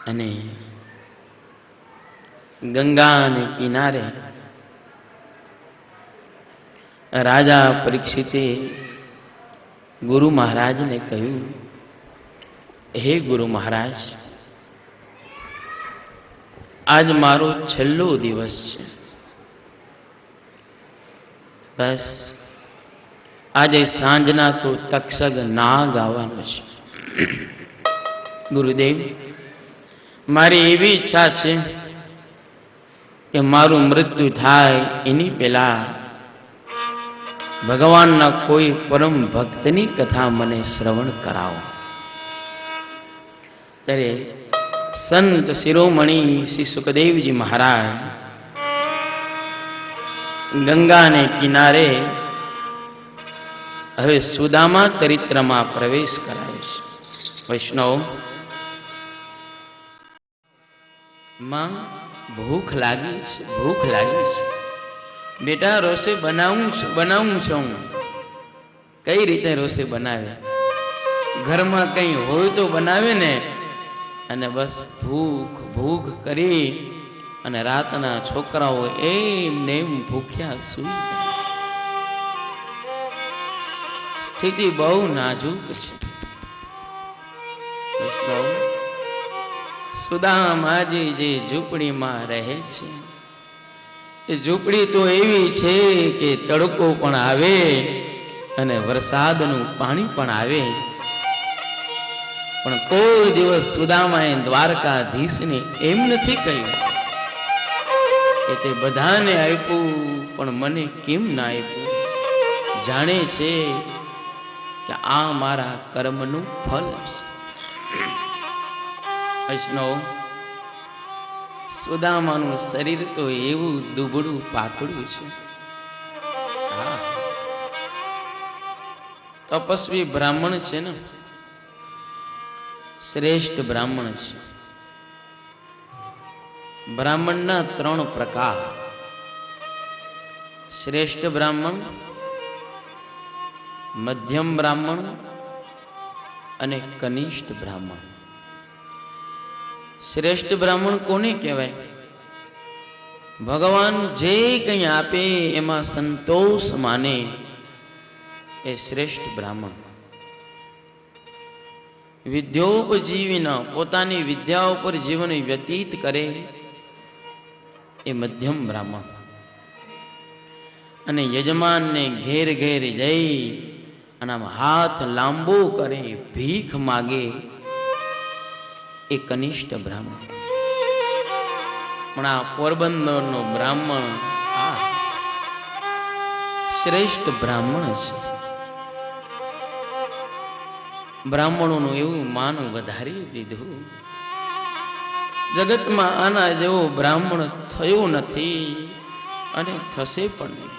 અને ગંગાને કિનારે રાજા પરીક્ષિતે ગુરુ મહારાજને કહ્યું, હે ગુરુ મહારાજ, આજ મારો છેલ્લો દિવસ છે. બસ આજે સાંજના તો તક્ષક નાગ આવવાનો છે. ગુરુદેવ, મારી એવી ઈચ્છા છે કે મારું મૃત્યુ થાય એની પહેલા ભગવાનના કોઈ પરમ ભક્તની કથા મને શ્રવણ કરાવો. ત્યારે સંત શિરોમણી શ્રી સુખદેવજી મહારાજ ગંગાને કિનારે હવે સુદામા ચરિત્રમાં પ્રવેશ કરાવે છે. વૈષ્ણવ, માં ભૂખ લાગી છે, ભૂખ લાગી છે. બેટા, રોષે બનાવું છું. કઈ રીતે રોષે બનાવે? ઘરમાં કઈ હોય તો બનાવે ને. અને બસ ભૂખ ભૂખ કરી અને રાતના છોકરાઓ એમને એમ ભૂખ્યા સુઈ ગયા. સ્થિતિ બહુ નાજુક છે. સુદામાજી જે ઝૂંપડીમાં રહે છે, એ ઝૂંપડી તો એવી છે કે તડકો પણ આવે અને વરસાદનું પાણી પણ આવે. પણ કોઈ દિવસ સુદામાએ દ્વારકાધીશને એમ નથી કહ્યું કે તે બધાને આપ્યું પણ મને કેમ ના આપ્યું. જાણે છે કે આ મારા કર્મનું ફળ છે. વૈષ્ણવ, સુદામાનું શરીર તો એવું દુબળું પાતળું છે. તપસ્વી બ્રાહ્મણ છે ને, શ્રેષ્ઠ બ્રાહ્મણ છે. બ્રાહ્મણના 3 પ્રકાર: શ્રેષ્ઠ બ્રાહ્મણ, મધ્યમ બ્રાહ્મણ અને કનિષ્ઠ બ્રાહ્મણ. શ્રેષ્ઠ બ્રાહ્મણ કોને કહેવાય? ભગવાન જે કંઈ આપે એમાં સંતોષ માને એ શ્રેષ્ઠ બ્રાહ્મણ. વિદ્યોપજીવીના પોતાની વિદ્યા ઉપર જીવન વ્યતીત કરે એ મધ્યમ બ્રાહ્મણ. અને યજમાનને ઘેર ઘેર જઈ અને આમ હાથ લાંબો કરે, ભીખ માગે એ કનિષ્ઠ બ્રાહ્મણ. પણ આ પોરબંદરનો બ્રાહ્મણ આ શ્રેષ્ઠ બ્રાહ્મણ છે. બ્રાહ્મણોનું એવું માન વધારી દીધું. જગતમાં આના જેવો બ્રાહ્મણ થયો નથી અને થશે પણ નહીં.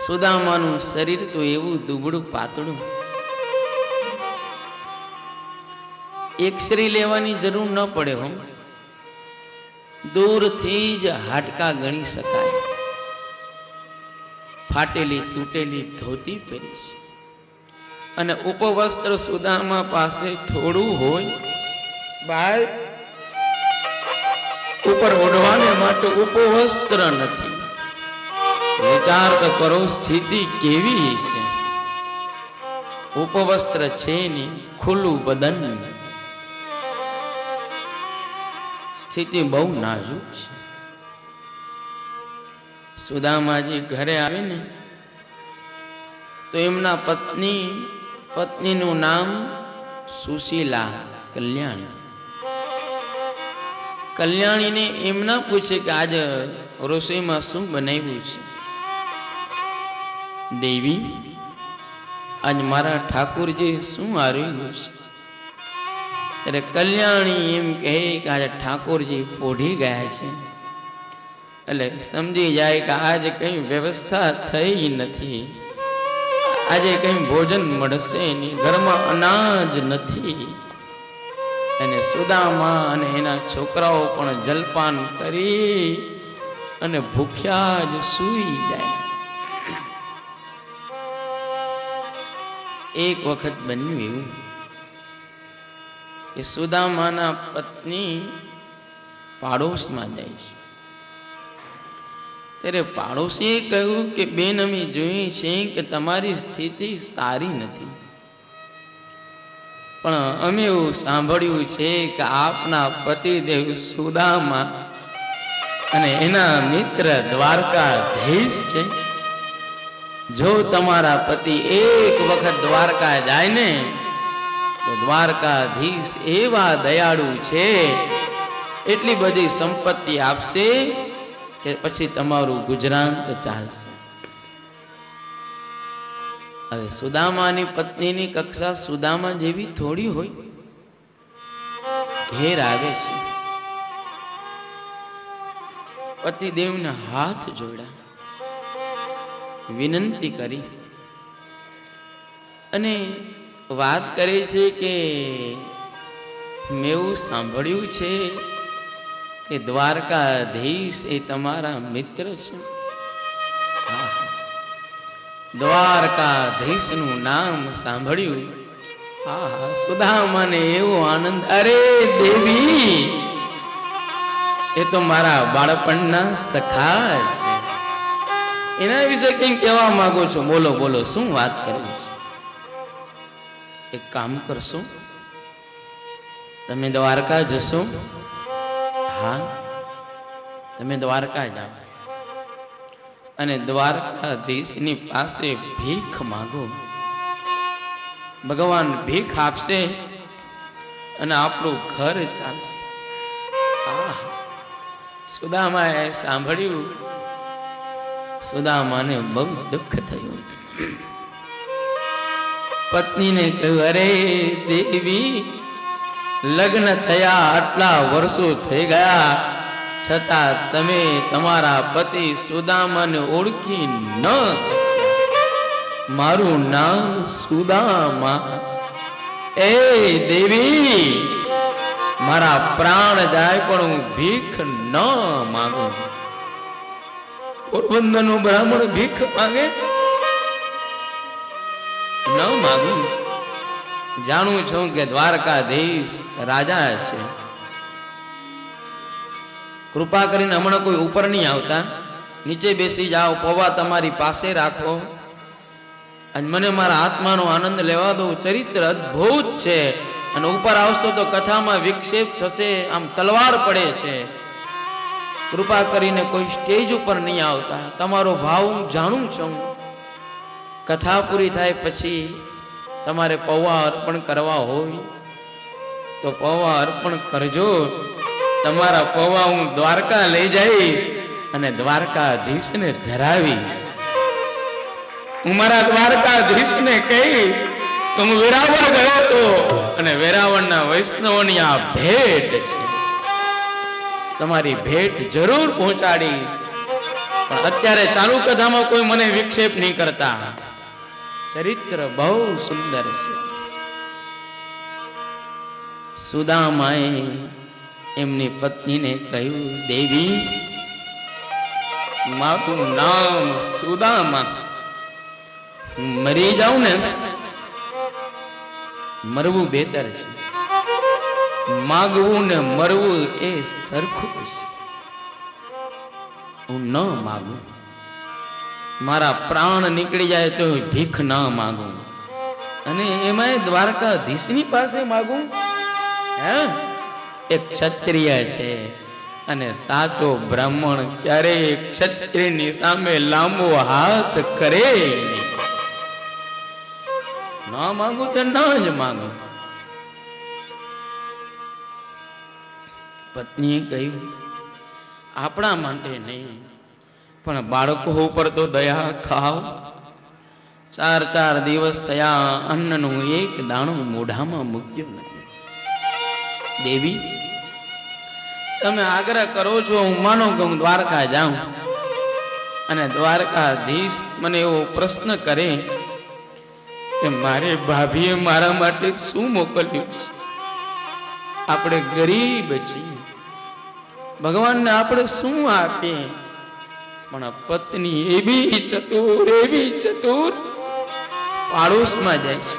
સુદામાનું શરીર તો એવું દુબળું પાતળું. એક્સરે લેવાની જરૂર ન પડે. હમ દૂરથી જ હાડકા ગણી શકાય. ફાટેલી તૂટેલી ધોતી પહેરી છે અને ઉપવસ્ત્ર સુદામા પાસે થોડું હોય. બાય ઉપર ઓઢવાને માટે ઉપવસ્ત્ર નથી. વિચાર તો કરો સ્થિતિ કેવી છે. ઉપવસ્ત્ર છે ને ખુલ્લું બદન. સ્થિતિ બહુ નાજુક છે. સુદામાજી ઘરે આવે ને તો એમના પત્નીનું નામ સુશીલા, કલ્યાણી. કલ્યાણીને એમ ના પૂછે કે આજે રસોઈમાં શું બનાવ્યું છે. દેવી, આજ મારા ઠાકોરજી શું હાર્યું છે? ત્યારે કલ્યાણી એમ કહે કે આજે ઠાકોરજી પોઢી ગયા છે. એટલે સમજી જાય કે આજે કઈ વ્યવસ્થા થઈ નથી, આજે કઈ ભોજન મળશે નહીં, ઘરમાં અનાજ નથી. અને સુદામા અને એના છોકરાઓ પણ જલપાન કરી અને ભૂખ્યા જ સૂઈ જાય. એક વખત બન્યું એવું કે સુદામાના પત્ની પાડોશમાં જાય છે. ત્યારે પાડોશીએ કહ્યું કે બેન, અમે જોઈએ છે કે તમારી સ્થિતિ સારી નથી, પણ અમે એવું સાંભળ્યું છે કે આપના પતિદેવ સુદામા અને એના મિત્ર દ્વારકાધીશ છે. જો તમારા પતિ એક વખત દ્વારકા જાય ને તો દ્વારકાધીશ એવા દયાળુ છે, એટલી બધી સંપત્તિ આપશે કે પછી તમારું ગુજરાન ચાલશે. હવે સુદામાની પત્નીની કક્ષા સુદામા જેવી થોડી હોય. ઘેર આવે છે, પતિદેવને હાથ જોડ્યા, વિનંતી કરી અને વાત કરે છે કે મેં એવું સાંભળ્યું છે કે દ્વારકાધીશ એ તમારા મિત્ર છે. દ્વારકાધીશનું નામ સાંભળ્યું, સુદામાને એવો આનંદ, અરે દેવી, એ તો મારા બાળપણના સખા છે. એના વિશે કંઈ કહેવા માંગો છો? બોલો બોલો, શું વાત કરવી છે? એક કામ કરશો, તમે દ્વારકા જશો? હા, તમે દ્વારકા જાઓ અને દ્વારકાધીશની પાસે ભીખ માંગો. ભગવાન ભીખ આપશે અને આપણું ઘર ચાલશે. સુદામાએ સાંભળ્યું, સુદામાને બહુ દુઃખ થયું. પત્નીને કહ્યું, અરે દેવી, લગ્ન થયા આટલા વર્ષો થઈ ગયા છતાં તમે તમારા પતિ સુદામાને ઓળખી ન શક્યા. મારું નામ સુદામા. એ દેવી, મારા પ્રાણ જાય પણ હું ભીખ ન માંગુ. પોરબંદરનું બ્રાહ્મણ ભીખ માંગે? ન માંગુ. જાણું છું કે દ્વારકાધીશ રાજા છે. કૃપા કરીને હમણાં કોઈ ઉપર નહીં આવતા, નીચે બેસી જાઓ, પૌવા તમારી પાસે રાખો અને મને મારા આત્માનો આનંદ લેવા દો. ચરિત્ર અદ્ભુત છે અને ઉપર આવશો તો કથામાં વિક્ષેપ થશે, આમ તલવાર પડે છે. કૃપા કરીને કોઈ સ્ટેજ ઉપર નહીં આવતા. તમારો ભાવ હું જાણું છું. કથા પૂરી થાય પછી તમારે પૌવા અર્પણ કરવા હોય તો પૌવા અર્પણ કરજો. તમારા પૌવા હું દ્વારકા લઈ જઈશ અને દ્વારકાધીશને ધરાવીશ. હું મારા દ્વારકાધીશને કહીશ તો હું વેરાવળ ગયો હતો અને વેરાવળના વૈષ્ણવોની આ ભેટ છે, તમારી ભેટ જરૂર પહોંચાડીશ. પણ અત્યારે ચાલુ કથામાં કોઈ મને વિક્ષેપ નહીં કરતા. ચરિત્ર બહુ સુંદર છે. સુદામાએ એમની પત્નીને કહ્યું, દેવી, મારું નામ સુદામા. મરી જાઉં ને, મરવું બેતર છે. માગવું ને મરવું એ સરખું છે. હું ન માગું. મારા પ્રાણ નીકળી જાય તો ભીખ ન માગું, અને એમાં દ્વારકાધીશની પાસે માગું. હે, એક ક્ષત્રિય છે અને સાચો બ્રાહ્મણ ક્યારેય ક્ષત્રિયની સામે લાંબો હાથ કરે નહીં. ન માગું તો ન જ માગું. પત્નીએ કહ્યું, આપણા માટે નહીં પણ બાળકો ઉપર તો દયા ખાવ. 4 દિવસ થયા, અન્નનું એક દાણું મોઢામાં મૂક્યું નથી. દેવી, તમે આગ્રહ કરો છો, હું માનો કે હું દ્વારકા જાઉં અને દ્વારકાધીશ મને એવો પ્રશ્ન કરે કે મારે ભાભીએ મારા માટે શું મોકલ્યું છે? આપણે ગરીબ છીએ, ભગવાનને આપણે શું આપીએ? પણ પત્ની એવી ચતુર પાડોશમાં જાય છે.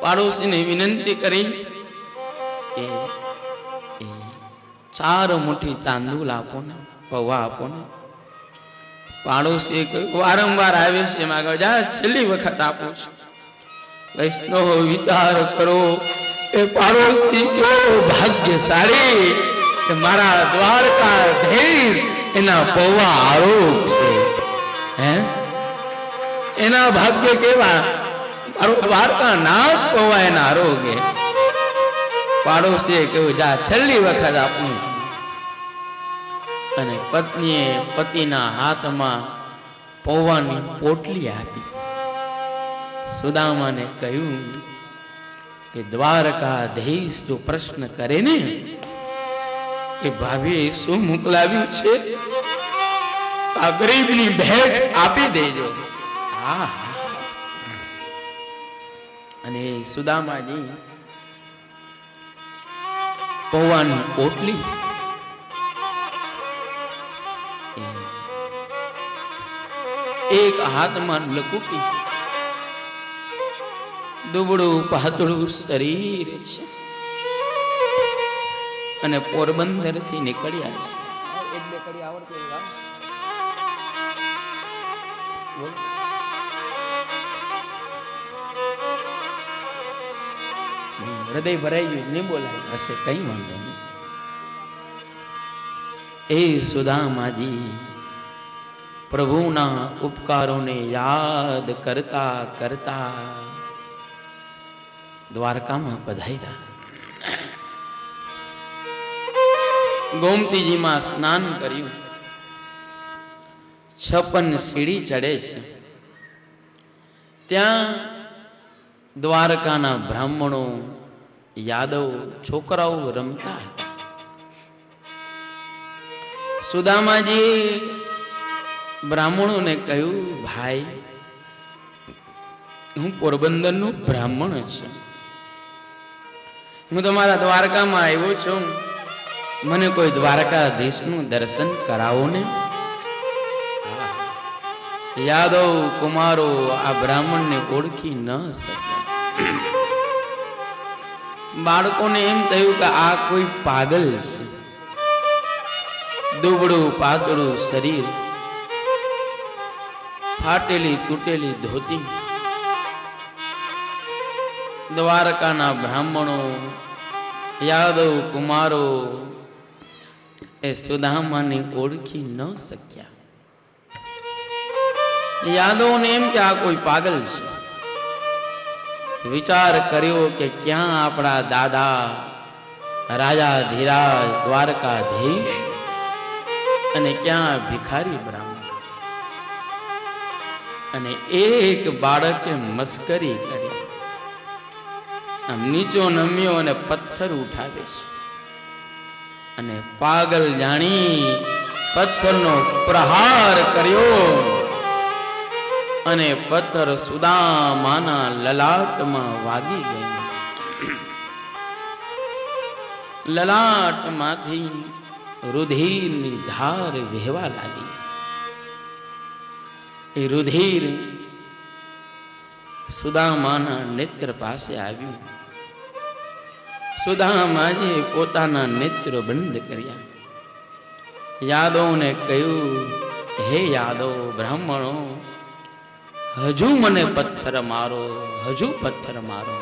પાડોશીને વિનંતી કરી કે 4 મુઠ્ઠી તાંદૂળ આપો ને, પૌવા આપો ને. પાડોશીએ કહ્યું, વારંવાર આવે છે, એમાં આગળ જા, છેલ્લી વખત આપું છું. વૈષ્ણવ વિચાર કરો, એ પાડોશી કેવો ભાગ્યશાળી કે મારા દ્વારકાધીશ એના પૌવા આરોગ છે. હે, એના ભાગ્ય કેવા, મારો દ્વારકાનાથ પૌવા એના આરોગ્ય. પાડોશીએ કહ્યું, જા, છેલ્લી વખત આપું છું. અને પત્નીએ પતિના હાથમાં પૌવાની પોટલી આપી. સુદામાને કહ્યું કે દ્વારકાધીશ જો પ્રશ્ન કરે ને કે ભાભીએ શું મોકલાવ્યું છે, આ ગરીબની ભેટ આપી દેજો. હા. અને સુદામાજી પૌવાની પોટલી એક હાથમાં લકુટી, દુબળું પાતળું શરીર છે અને પોરબંદર થી નીકળ્યા છે. એક બે કડી આવડતી હૃદય ભરાઈ ગયું, નહીં બોલાય હશે, કઈ વાંધો નહીં. એ સુદામાજી પ્રભુના ઉપકારોને યાદ કરતા કરતા દ્વારકામાં પધાર્યા. ગોમતીજીમાં સ્નાન કર્યું. 56 સીડી ચડે છે. ત્યાં દ્વારકાના બ્રાહ્મણો, યાદવ છોકરાઓ રમતા હતા. સુદામાજી બ્રાહ્મણોને કહ્યું, ભાઈ, હું પોરબંદરનો બ્રાહ્મણ છું, હું તમારા દ્વારકામાં આવ્યો છું, મને કોઈ દ્વારકાધીશનું દર્શન કરાવો ને. યાદવ કુમારો આ બ્રાહ્મણને ઓળખી ન શક્યા. બાળકોને એમ થયું કે આ કોઈ પાગલ છે. દુબળું પાતળું શરીર, ફાટેલી તૂટેલી ધોતી. દ્વારકાના બ્રાહ્મણો, યાદવ કુમારો એ સુદામાને ઓળખી ન શક્યા. યાદવને એમ કે આ કોઈ પાગલ છે. વિચાર કર્યો કે ક્યાં આપણા દાદા રાજા ધીરાજ દ્વારકાધીશ અને ક્યાં ભિખારી બ્રાહ્મણ. અને એક બાળકે મસ્કરી કરી, આમ નીચો નમ્યો અને પથ્થર ઉઠાવે છે. અને પાગલ જાણી પથ્થરનો પ્રહાર કર્યો અને પથ્થર સુદામાના લલાટમાં વાગી ગયો. લલાટમાંથી રુધિરની ધાર વહેવા લાગી. એ રુધિર સુદામાના નેત્ર પાસે આવ્યું. સુદામાજીએ પોતાના નેત્ર બંધ કર્યા. યાદવને કહ્યું, હે યાદવ બ્રાહ્મણો, હજુ મને પથ્થર મારો, હજુ પથ્થર મારો.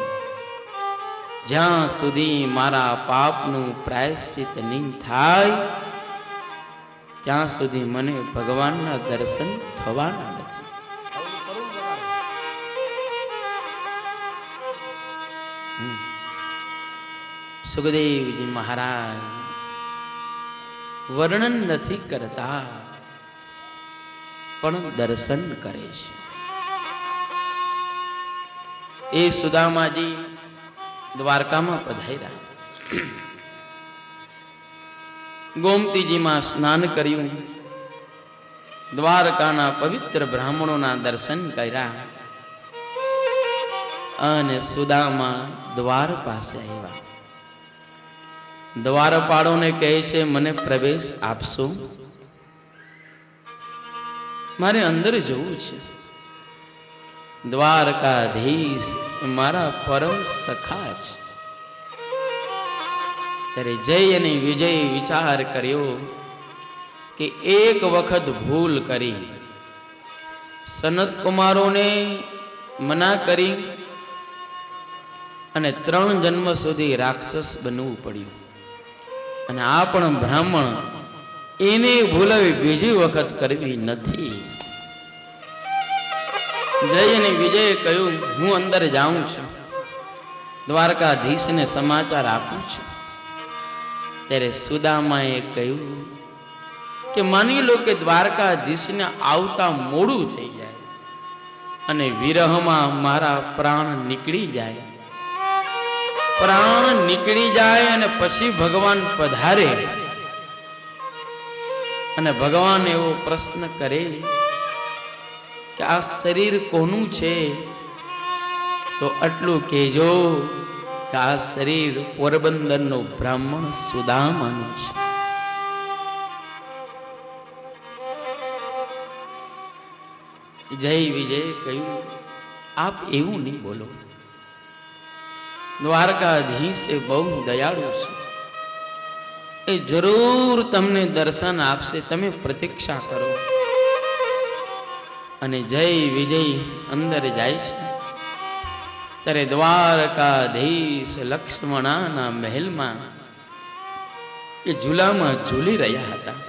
જ્યાં સુધી મારા પાપનું પ્રાયશ્ચિત નહીં થાય ત્યાં સુધી મને ભગવાનના દર્શન થવાના નથી. સુખદેવજી મહારાજ વર્ણન નથી કરતા પણ દર્શન કરે છે. એ સુદામાજી દ્વારકામાં પધાર્યા. ગોમતીજીમાં સ્નાન કર્યું. દ્વારકાના પવિત્ર બ્રાહ્મણોના દર્શન કર્યા અને સુદામા દ્વાર પાસે આવ્યા. દ્વારપાળોને કહે છે, મને પ્રવેશ આપશો, મારે અંદર જવું છે. દ્વારકાધીશ મારા પરમ સખા છે. ત્યારે જય અને વિજય વિચાર કર્યો કે એક વખત ભૂલ કરી, સનત કુમારોને મના કરી અને 3 જન્મ સુધી રાક્ષસ બનવું પડ્યું. અને આ પણ બ્રાહ્મણ, એને ભૂલાવી બીજી વખત કરવી નથી. જય અને વિજય કહ્યું, હું અંદર જાઉં છું, દ્વારકાધીશને સમાચાર આપું છું. ત્યારે સુદામાએ કહ્યું કે માની લો કે દ્વારકાધીશને આવતા મોડું થઈ જાય અને વિરહમાં મારા પ્રાણ નીકળી જાય, પ્રાણ નીકળી જાય અને પછી ભગવાન પધારે અને ભગવાન એવો પ્રશ્ન કરે કે આ શરીર કોનું છે, તો આટલું કહેજો કે આ શરીર પોરબંદરનો બ્રાહ્મણ સુદામાનું છે. જય વિજય કહ્યું, આપ એવું નહીં બોલો, દ્વારકાધીશ એ બહુ દયાળુ છે, એ જરૂર તમને દર્શન આપશે, તમે પ્રતીક્ષા કરો. અને જય વિજય અંદર જાય છે. ત્યારે દ્વારકાધીશ લક્ષ્મણાના મહેલમાં એ ઝૂલામાં ઝૂલી રહ્યા હતા.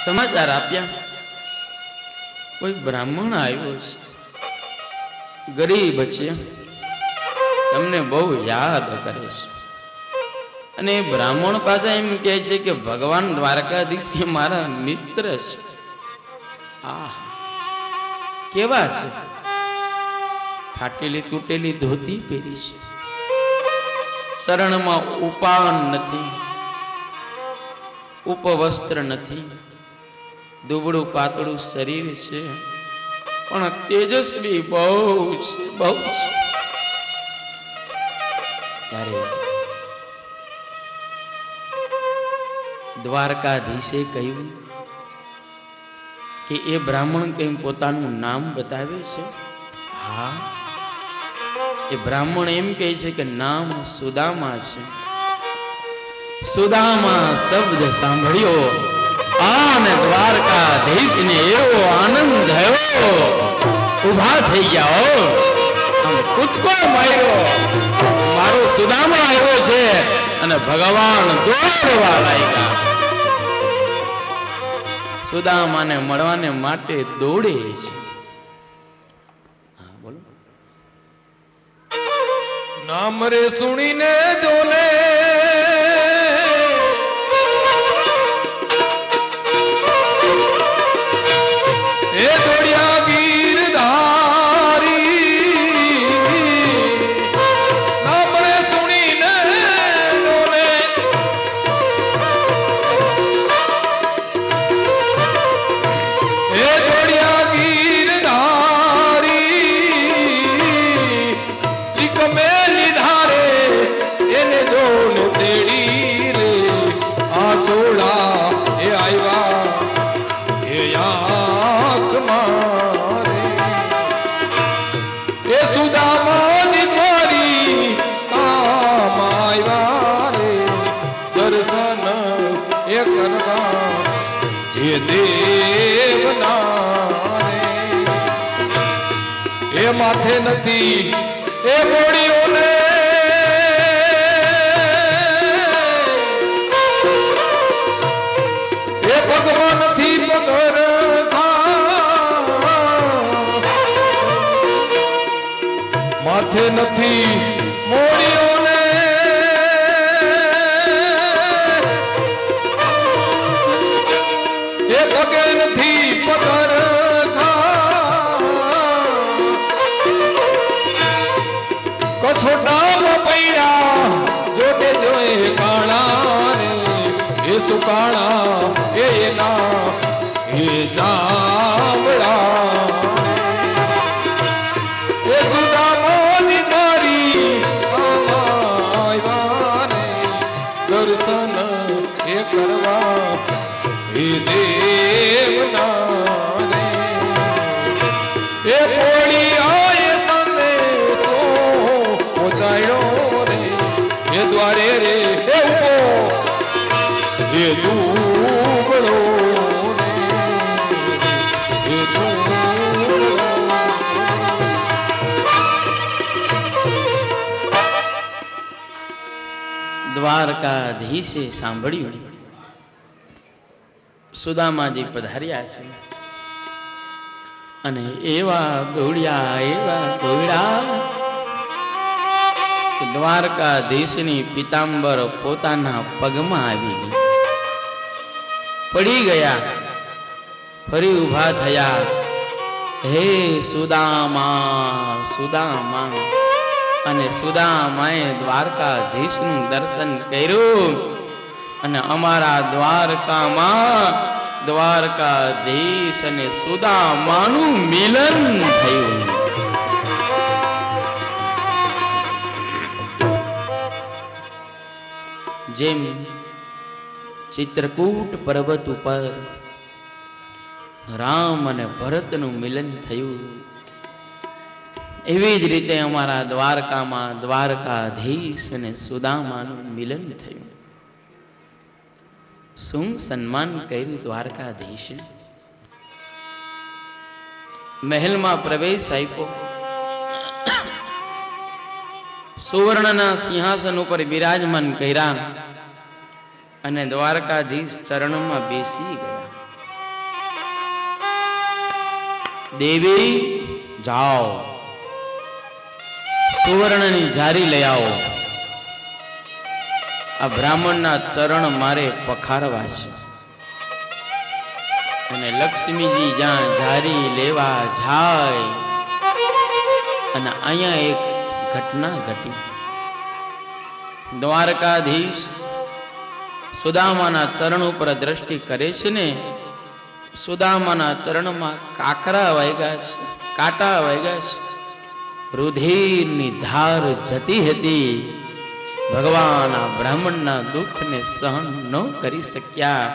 સમાચાર આપ્યા, કોઈ બ્રાહ્મણ આવ્યો છે, ગરીબ છે, તમને બહુ યાદ કરે છે. અને બ્રાહ્મણ પાછા એમ કહે છે કે ભગવાન દ્વારકાધીશ કે મારા મિત્ર છે. આહ, કેવા છે, ફાટેલી તૂટેલી ધોતી પહેરી છે, ચરણમાં ઉપાન નથી, ઉપવસ્ત્ર નથી, દુબળું પાતળું શરીર છે, પણ તેજસ્વી બહુ છે, બહુ છે. ત્યારે દ્વારકાધીશે કહ્યું કે એ બ્રાહ્મણ કંઈ પોતાનું નામ બતાવે છે. હા, એ બ્રાહ્મણ એમ કહે છે કે નામ સુદામા છે. સુદામા શબ્દ સાંભળ્યો અને દ્વારકાધીશને એવો આનંદ થયો, ઉભા થઈ ગયા, આમ કૂદકો માર્યો, મારો સુદામા આવ્યો છે. અને ભગવાન દોડવા લાગ્યા, સુદામાને મળવાને માટે દોડે છે. બોલો, નામ રે સુણીને જોને એ દોડ્યા ગીરધારી, નામ રે સુણીને જોને એ દોડ્યા ગીરધારી, ગમે નિધારે એને દોડ તેડી રે, આ સોળા એ આવ્યા એ આંખ મારે, એ સુદામાની મારી કામ આવ્યા રે, દર્શન એ કરવા એ દેવના રે, એ માથે નથી એ મોડીઓને એ પગમાં નથી પગર માથે નથી મોડીઓને એ પગે નથી પગર કછોટામાં પૈડા જોડે જોએ કાણા રે, એ સુકાણા એ એના એ જામડા, એ સુદામાની તારી આવ્યા રે, દર્શન એ કરવા એ દેવના રે, એ પોળી આય સામે તો પહોંચાયો રે, એ દ્વારકાધીશે સાંભળ્યું સુદામાજી પધાર્યા છે અને એવા દોડ્યા દ્વારકાધીશની પિતાંબર પોતાના પગમાં આવી ગઈ, પડી ગયા, ફરી ઊભા થયા. હે સુદામા સુદામા, અને સુદામાએ દ્વારકાધીશનું દર્શન કર્યું અને અમારા દ્વારકામાં દ્વારકાધીશ અને સુદામાનું મિલન થયું. જેમ ચિત્રકૂટ પર્વત ઉપર રામ અને ભરતનું મિલન થયું, એવી જ રીતે અમારા દ્વારકામાં દ્વારકાધીશ અને સુદામાનું મિલન થયું. શું સન્માન કર્યું દ્વારકાધીશે, મહેલમાં પ્રવેશ આપ્યો, સુવર્ણના સિંહાસન ઉપર બિરાજમાન કર્યા અને દ્વારકાધીશ ચરણમાં બેસી ગયા. દેવી જાઓ, સુવર્ણની જારી લઈ આવો, આ બ્રાહ્મણના ચરણ મારે પખારવા છે. અને લક્ષ્મીજી જ્યાં જારી લેવા જાય અને અહીંયા એક ઘટના ઘટી. દ્વારકાધીશ સુદામાના ચરણ ઉપર દ્રષ્ટિ કરે છે ને, સુદામાના ચરણમાં કાકરા વાગ્યા છે, કાંટા વાગ્યા છે, રુધિરની ધાર જતી હતી. ભગવાન આ બ્રાહ્મણના દુઃખને સહન ન કરી શક્યા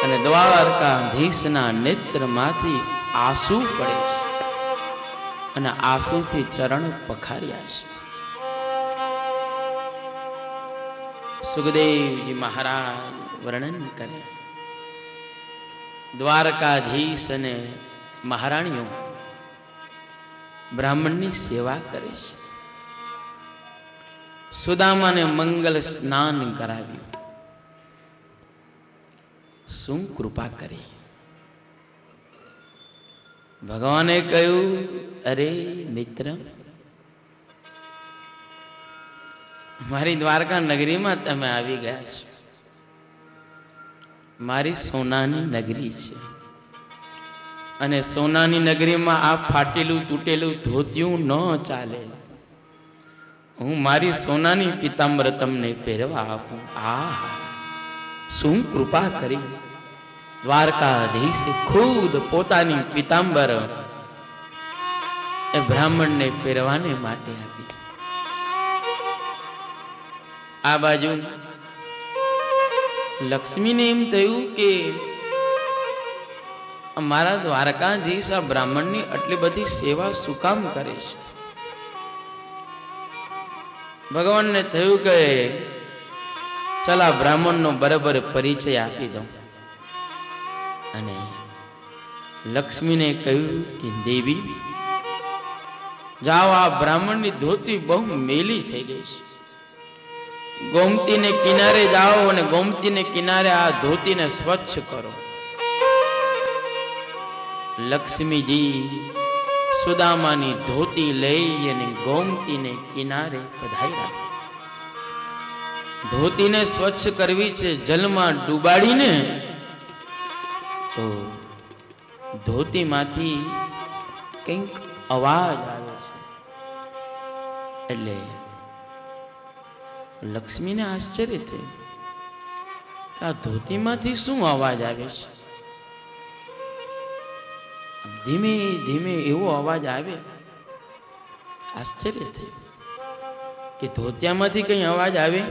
અને દ્વારકાધીશના નેત્રમાંથી આંસુ પડે છે અને આંસુથી ચરણ પખાર્યા છે. સુખદેવજી મહારાજ વર્ણન કરે, દ્વારકાધીશ અને મહારાણીઓ બ્રાહ્મણની સેવા કરે છે. સુદામાને મંગલ સ્નાન કરાવ્યું. શું કૃપા કરી. ભગવાને કહ્યું, અરે મિત્ર, મારી દ્વારકા નગરીમાં તમે આવી ગયા છો. મારી સોનાની નગરી છે અને સોનાની નગરીમાં આ ફાટેલું તૂટેલું ધોતિયું ન ચાલે. હું મારી સોનાની પિતાંબર તમને પહેરવા આપું. આ શું કૃપા કરી. દ્વારકાધીશે ખુદ પોતાની પિતાંબર એ બ્રાહ્મણને પહેરવાને માટે આપી. આ બાજુ લક્ષ્મીને એમ થયું કે મારા દ્વારકાધીશ આ બ્રાહ્મણની આટલી બધી સેવા શું કામ કરે છે. ભગવાનને થયું કે ચાલ આ બ્રાહ્મણનો બરાબર પરિચય આપી દઉં. અને લક્ષ્મીને કહ્યું કે દેવી જાઓ, આ બ્રાહ્મણની ધોતી બહુ મેલી થઈ ગઈ છે, ગોમતીને કિનારે જાઓ અને ગોમતીને કિનારે આ ધોતીને સ્વચ્છ કરો. લક્ષ્મીજી સુદામાની ધોતી લઈ અને ગોમતીને કિનારે પધાર્યા. ધોતીને સ્વચ્છ કરવી છે, જલમાં ડૂબાડીને તો ધોતીમાંથી કંઈક અવાજ આવે છે. એટલે લક્ષ્મીને આશ્ચર્ય થયું કે આ ધોતીમાંથી શું અવાજ આવે છે. ધીમે ધીમે એવો અવાજ આવે. આશ્ચર્ય થયું કે ધોતિયામાંથી કઈ અવાજ આવે.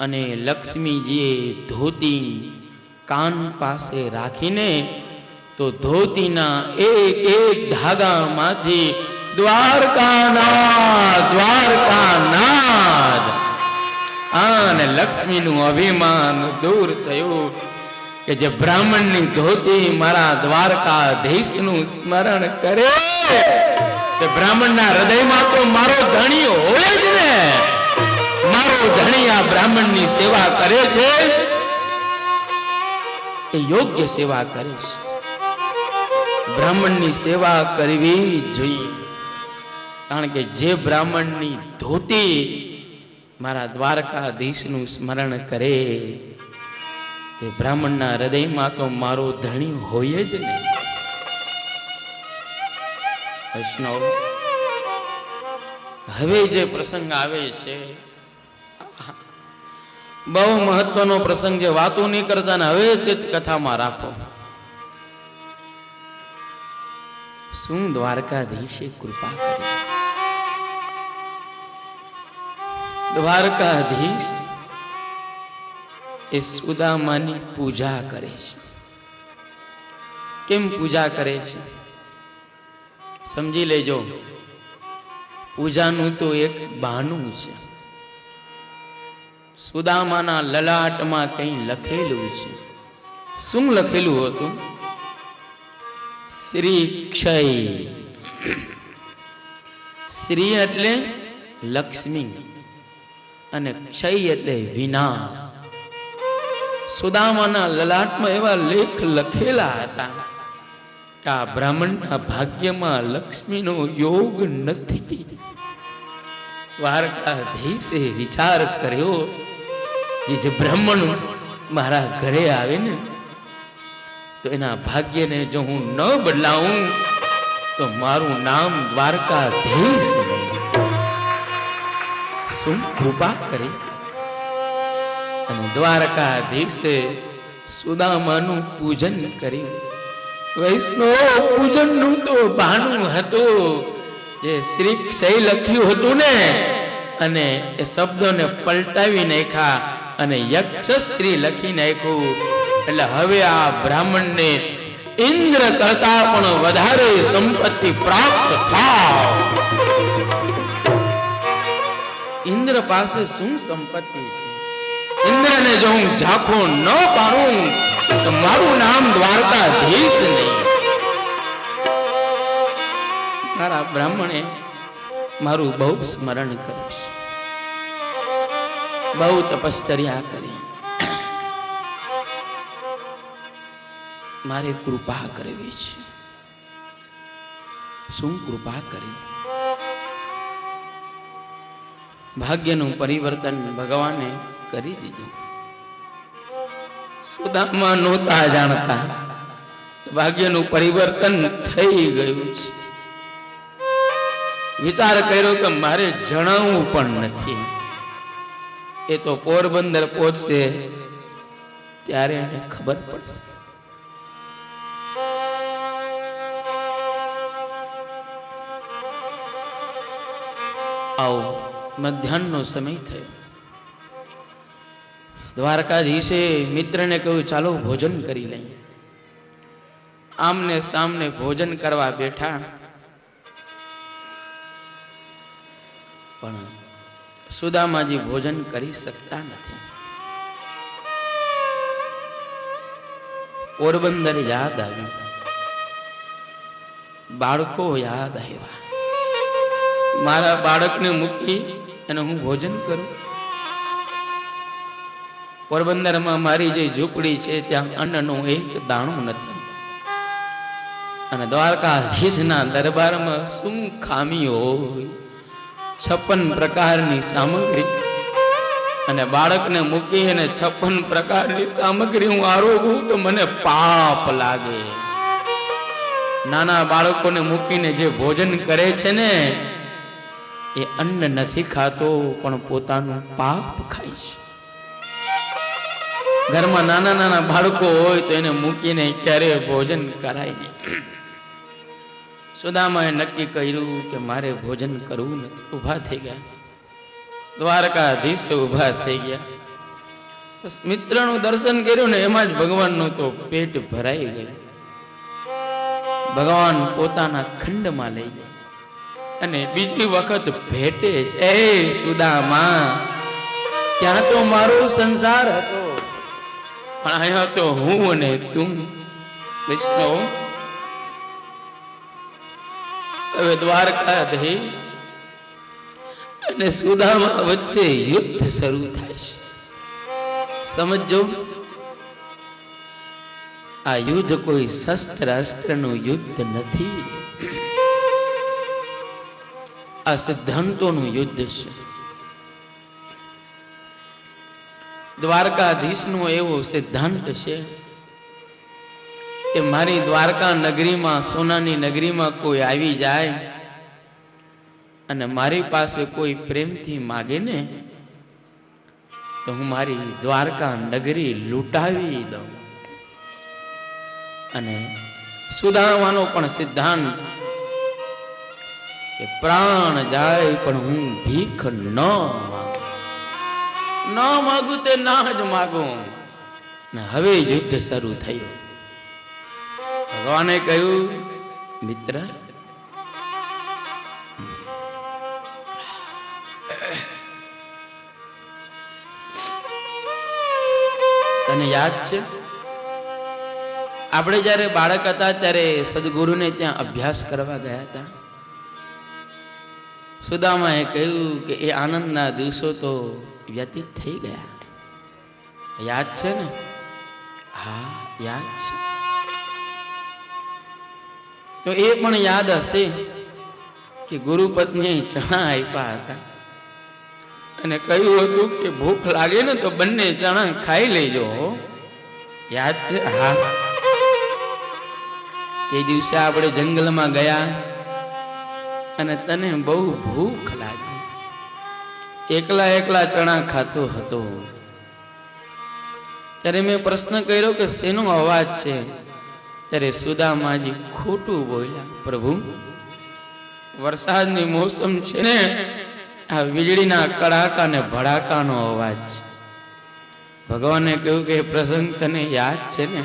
અને લક્ષ્મીજીએ ધોતી કાન પાસે રાખીને તો ધોતીના એક એક ધાગામાંથી દ્વારકાનાથ અને લક્ષ્મીનું અભિમાન દૂર થયું કે જે બ્રાહ્મણની ધોતી મારા દ્વારકાધીશનું સ્મરણ કરે તે બ્રાહ્મણના હૃદયમાં તો મારો ધણી હોય જ ને. મારો ધણી આ બ્રાહ્મણની સેવા કરે છે એ યોગ્ય સેવા કરે છે. બ્રાહ્મણની સેવા કરવી જોઈએ, કારણ કે જે બ્રાહ્મણની ધોતી મારા દ્વારકાધીશનું સ્મરણ કરે તે બ્રાહ્મણના હૃદયમાં તો મારો ધણી હોય જ નહીં. વૈષ્ણવ, હવે જે પ્રસંગ આવે છે બહુ મહત્વનો પ્રસંગ છે, વાતો નહીં કરતા ને હવે ચિત્ત કથામાં રાખો. શું દ્વારકાધીશે કૃપા કરી. દ્વારકાધીશ એ સુદામાની પૂજા કરે છે. કેમ પૂજા કરે છે સમજી લેજો. પૂજાનું તો એક બહાનું છે. સુદામાના લલાટમાં કંઈ લખેલું છે. શું લખેલું હતું? શ્રી ક્ષય. શ્રી એટલે લક્ષ્મી અને ક્ષય એટલે વિનાશ. સુદામાના લલાટમાં એવા લેખ લખેલા હતા કે આ બ્રાહ્મણના ભાગ્યમાં લક્ષ્મીનો યોગ નથી. દ્વારકાધીશે વિચાર કર્યો કે જે બ્રાહ્મણ મારા ઘરે આવે ને તો એના ભાગ્યને જો હું ન બદલાવું તો મારું નામ દ્વારકાધીશ નહીં. શું કૃપા કરી. અને દ્વારકાધીશે સુદામાનું પૂજન કર્યું. વૈષ્ણવ, પૂજનનું તો બહાનું હતું. જે શ્રી ક્ષય લખ્યું હતું ને અને એ શબ્દોને પલટાવી નાખ્યા અને યક્ષશ્રી લખી નાખ્યું. એટલે હવે આ બ્રાહ્મણને ઇન્દ્ર કરતા પણ વધારે સંપત્તિ પ્રાપ્ત થાય. ઇન્દ્ર પાસે શું સંપત્તિ છે? ઇન્દ્રને જો હું ઝાંખો ન પાડું તો મારું નામ દ્વારકાધીશ નહીં. મારા બ્રાહ્મણે મારું બહુ સ્મરણ કર્યું છે, બહુ તપશ્ચર્યા કરી. મારે કૃપા કરવી છે. શું કૃપા કરી? ભાગ્યનું પરિવર્તન ભગવાને કરી દીધું. સુદામા નહોતા જાણતા ભાગ્યનું પરિવર્તન થઈ ગયું છે. વિચાર કર્યો કે મારે જણાવવું પણ નથી. એ તો પોરબંદર પહોંચશે ત્યારે એને ખબર પડશે. આવો મધ્યાહનનો સમય થયો. દ્વારકાધીશે મિત્રને કહ્યું ચાલો ભોજન કરી લઈએ. આમને સામને ભોજન કરવા બેઠા, પણ સુદામાજી ભોજન કરી શકતા નથી. પોરબંદર યાદ આવ્યું, બાળકો યાદ આવ્યા. મારા બાળકને મૂકી અને હું ભોજન કરું? પોરબંદરમાં મારી જે ઝૂંપડી છે ત્યાં અન્નનો એક દાણો નથી. અને દ્વારકાધીશના દરબારમાં શું ખામી હોય? 56 પ્રકારની સામગ્રી, અને બાળકને મૂકી અને 56 પ્રકારની સામગ્રી હું આરોગું તો મને પાપ લાગે. નાના બાળકોને મૂકીને જે ભોજન કરે છે ને એ અન્ન નથી ખાતો પણ પોતાનું પાપ ખાય છે. ઘરમાં નાના નાના બાળકો હોય તો એને મૂકીને ક્યારે ભોજન કરાય નહીં. સુદામાએ નક્કી કર્યું કે મારે ભોજન કરવું નથી. ઊભા થઈ ગયા. દ્વારકાધીશ ઊભા થઈ ગયા. બસ મિત્રનું દર્શન કર્યું ને એમાં જ ભગવાનનું તો પેટ ભરાઈ ગયું. ભગવાન પોતાના ખંડમાં લઈ ગયા અને બીજી વખત ભેટે છે. એ સુદામા, ત્યાં તો મારો સંસાર હતો પણ અહીંયા તો હું અને તું. વૈષ્ણવ, હવે દ્વારકાધીશ અને સુદામા વચ્ચે યુદ્ધ શરૂ થાય છે. સમજો, આ યુદ્ધ કોઈ શસ્ત્ર અસ્ત્રનું યુદ્ધ નથી, આ સિદ્ધાંતોનું યુદ્ધ છે. દ્વારકાધીશનો એવો સિદ્ધાંત છે કે મારી દ્વારકા નગરીમાં, સોનાની નગરીમાં કોઈ આવી જાય અને મારી પાસે કોઈ પ્રેમથી માગે ને તો હું મારી દ્વારકા નગરી લૂંટાવી દઉં. અને સુદામાનો પણ સિદ્ધાંત કે પ્રાણ જાય પણ હું ભીખ ન માગું તે ના જ માગું. ને હવે યુદ્ધ શરૂ થયું. ભગવાને કહ્યું, મિત્ર, તને યાદ છે આપણે જ્યારે બાળક હતા ત્યારે સદગુરુને ત્યાં અભ્યાસ કરવા ગયા હતા. સુદામાએ કહ્યું કે એ આનંદના દિવસો તો વ્યતીત થઈ ગયા. યાદ છે ને? હા, યાદ છે. તો એ પણ યાદ હશે કે ગુરુ પત્નીએ ચણા આપ્યા હતા અને કહ્યું હતું કે ભૂખ લાગે ને તો બંને ચણા ખાઈ લેજો. યાદ છે? હા. તે દિવસે આપણે જંગલમાં ગયા અને તને બહુ ભૂખ લાગી, એકલા એકલા ચણા ખાતો હતો. ત્યારે મેં પ્રશ્ન કર્યો કે શેનો અવાજ છે? ત્યારે સુદામાજી ખોટું બોલ્યા, પ્રભુ, વરસાદની મોસમ છે ને, આ વીજળીના કડાકા ને ભડાકાનો અવાજ છે. ભગવાને કહ્યું કે પ્રસંગ તને યાદ છે ને?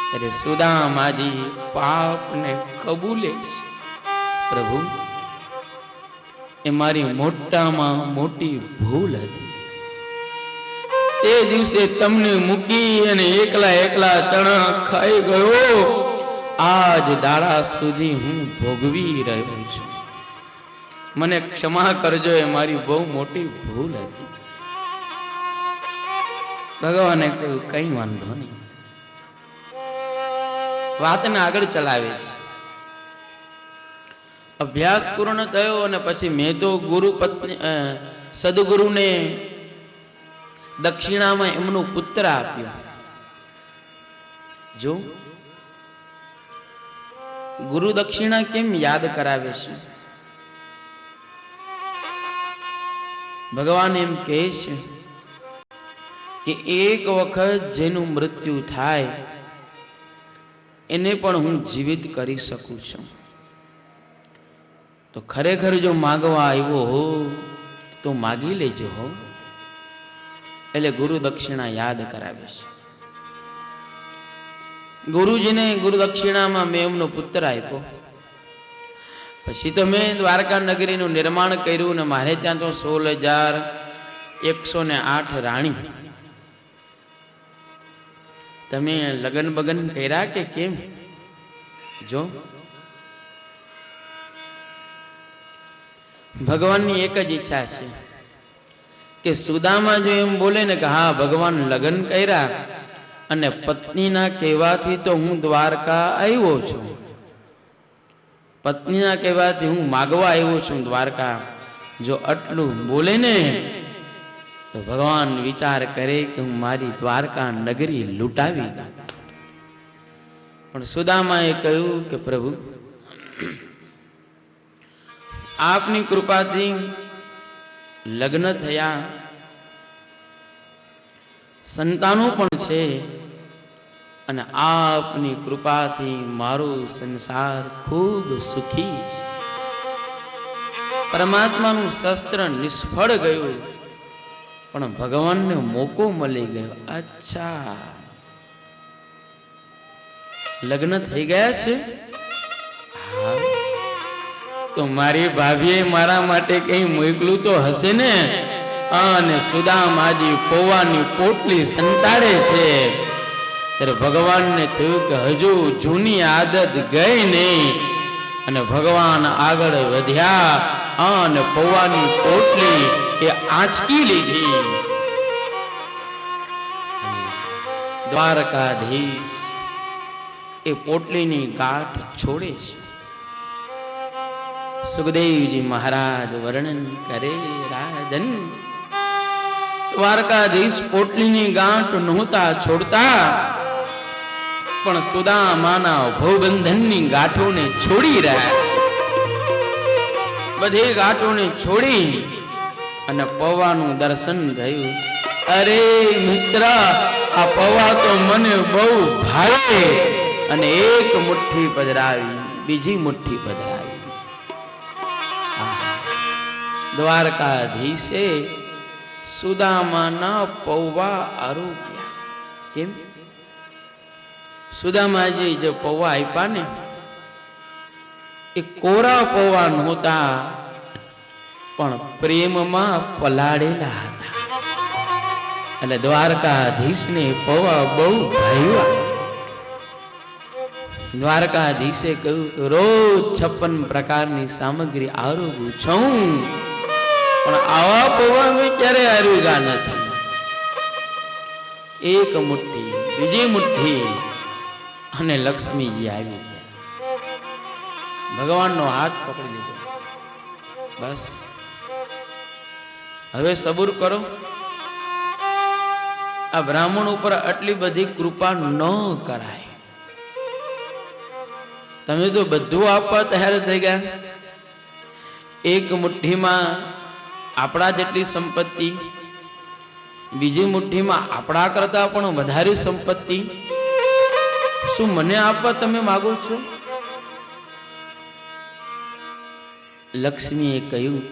ત્યારે સુદામાજી પાપને કબૂલે છે, પ્રભુ, એ મારી મોટામાં મોટી ભૂલ હતી. તે દિવસે તમને મૂકી અને એકલા એકલા ચણા ખાઈ ગયો. આજ દાડા સુધી હું ભોગવી રહ્યો છું. મને ક્ષમા કરજો, એ મારી બહુ મોટી ભૂલ હતી. ભગવાને કહ્યું, કઈ વાંધો નહીં. વાતને આગળ ચલાવે છે. અભ્યાસ પૂર્ણ થયો અને પછી મેં તો ગુરુ પત્ની સદગુરુને દક્ષિણામાં એમનો પુત્ર આપ્યો. જો ગુરુ દક્ષિણા કેમ યાદ કરાવે છે? ભગવાન એમ કહે છે કે એક વખત જેનું મૃત્યુ થાય એને પણ હું જીવિત કરી શકું છું. તો ખરેખર જો માગવા આવ્યો હો તો માગી લેજો હો. એટલે ગુરુ દક્ષિણા યાદ કરાવે છે. ગુરુજીને ગુરુ દક્ષિણામાં મેં એમનો પુત્ર આપ્યો. પછી તો મેં દ્વારકા નગરીનું નિર્માણ કર્યું ને મારે ત્યાં તો 16,108 રાણી. તમે લગન બગન કર્યા કે કેમ? જો ભગવાનની એક જ ઈચ્છા છે કે સુદામા જો એમ બોલે ને કે હા ભગવાન લગન કર્યા અને પત્નીના કહેવાથી તો હું દ્વારકા આવ્યો છું, પત્નીના કહેવાથી હું માગવા આવ્યો છું દ્વારકા, જો આટલું બોલે ને તો ભગવાન વિચાર કરે કે હું મારી દ્વારકા નગરી લૂંટાવી દઉં. પણ સુદામાએ કહ્યું કે પ્રભુ, આપની કૃપાથી લગ્ન થયા, સંતાનો પણ છે અને આપની કૃપાથી મારો સંસાર ખૂબ સુખી છે. પરમાત્માનું શસ્ત્ર નિષ્ફળ ગયું પણ ભગવાનને મોકો મળી ગયો. અચ્છા, લગ્ન થઈ ગયા છે? હા, તો મારી ભાભીએ મારા માટે કઈ મોકલું તો હશે ને. અને સુદામાજી પૌવાની પોટલી સંતાડે છે ત્યારે ભગવાનને થયું કે હજુ જૂની આદત ગઈ નહીં અને ભગવાન આગળ વધ્યા અને પૌવાની પોટલી એ આંચકી લીધી. દ્વારકાધીશ એ પોટલીની ગાંઠ છોડે છે. સુખદેવજી મહારાજ વર્ણન કરે, રાજન દ્વારકાધીશ પોટલીની ગાંઠ નહોતા છોડતા, પણ સુદામાના ભવબંધનની ગાંઠોને છોડી રહ્યા. બધી ગાંઠોને છોડી અને પૌવાનું દર્શન થયું. અરે મિત્ર, આ પૌવા તો મને બહુ ભાવે. અને એક મુઠ્ઠી પધરાવી, બીજી મુઠ્ઠી પધરાવી. દ્વારકાધીશે સુદામાના પૌવા આરોગ્યા. કેમ? સુદામાજી જે પૌવા આપ્યા ને એ કોરા પૌવા નહોતા, પણ પ્રેમમાં પલાળેલા હતા. એટલે દ્વારકાધીશને પૌવા બહુ ભાવ્યા. દ્વારકાધીશે કહ્યું, રોજ 56 પ્રકારની સામગ્રી આરોગું છું, પણ આવા પૌવા મેં ક્યારે આરોગ્યા નથી. એક મુઠ્ઠી, બીજી મુઠ્ઠી, અને લક્ષ્મીજી આવી ગયા. ભગવાનનો હાથ પકડી લીધો. બસ હવે સબૂર કરો. આ બ્રાહ્મણ ઉપર આટલી બધી કૃપા ન કરાય. તમે તો બધું આપવા તૈયાર થઈ ગયા. એક મુઠ્ઠીમાં આપણા જેટલી સંપત્તિ, બીજી મુઠ્ઠીમાં આપણા કરતા પણ વધારે સંપત્તિ. શું મને આપવા તમે માગો છો? લક્ષ્મીએ કહ્યું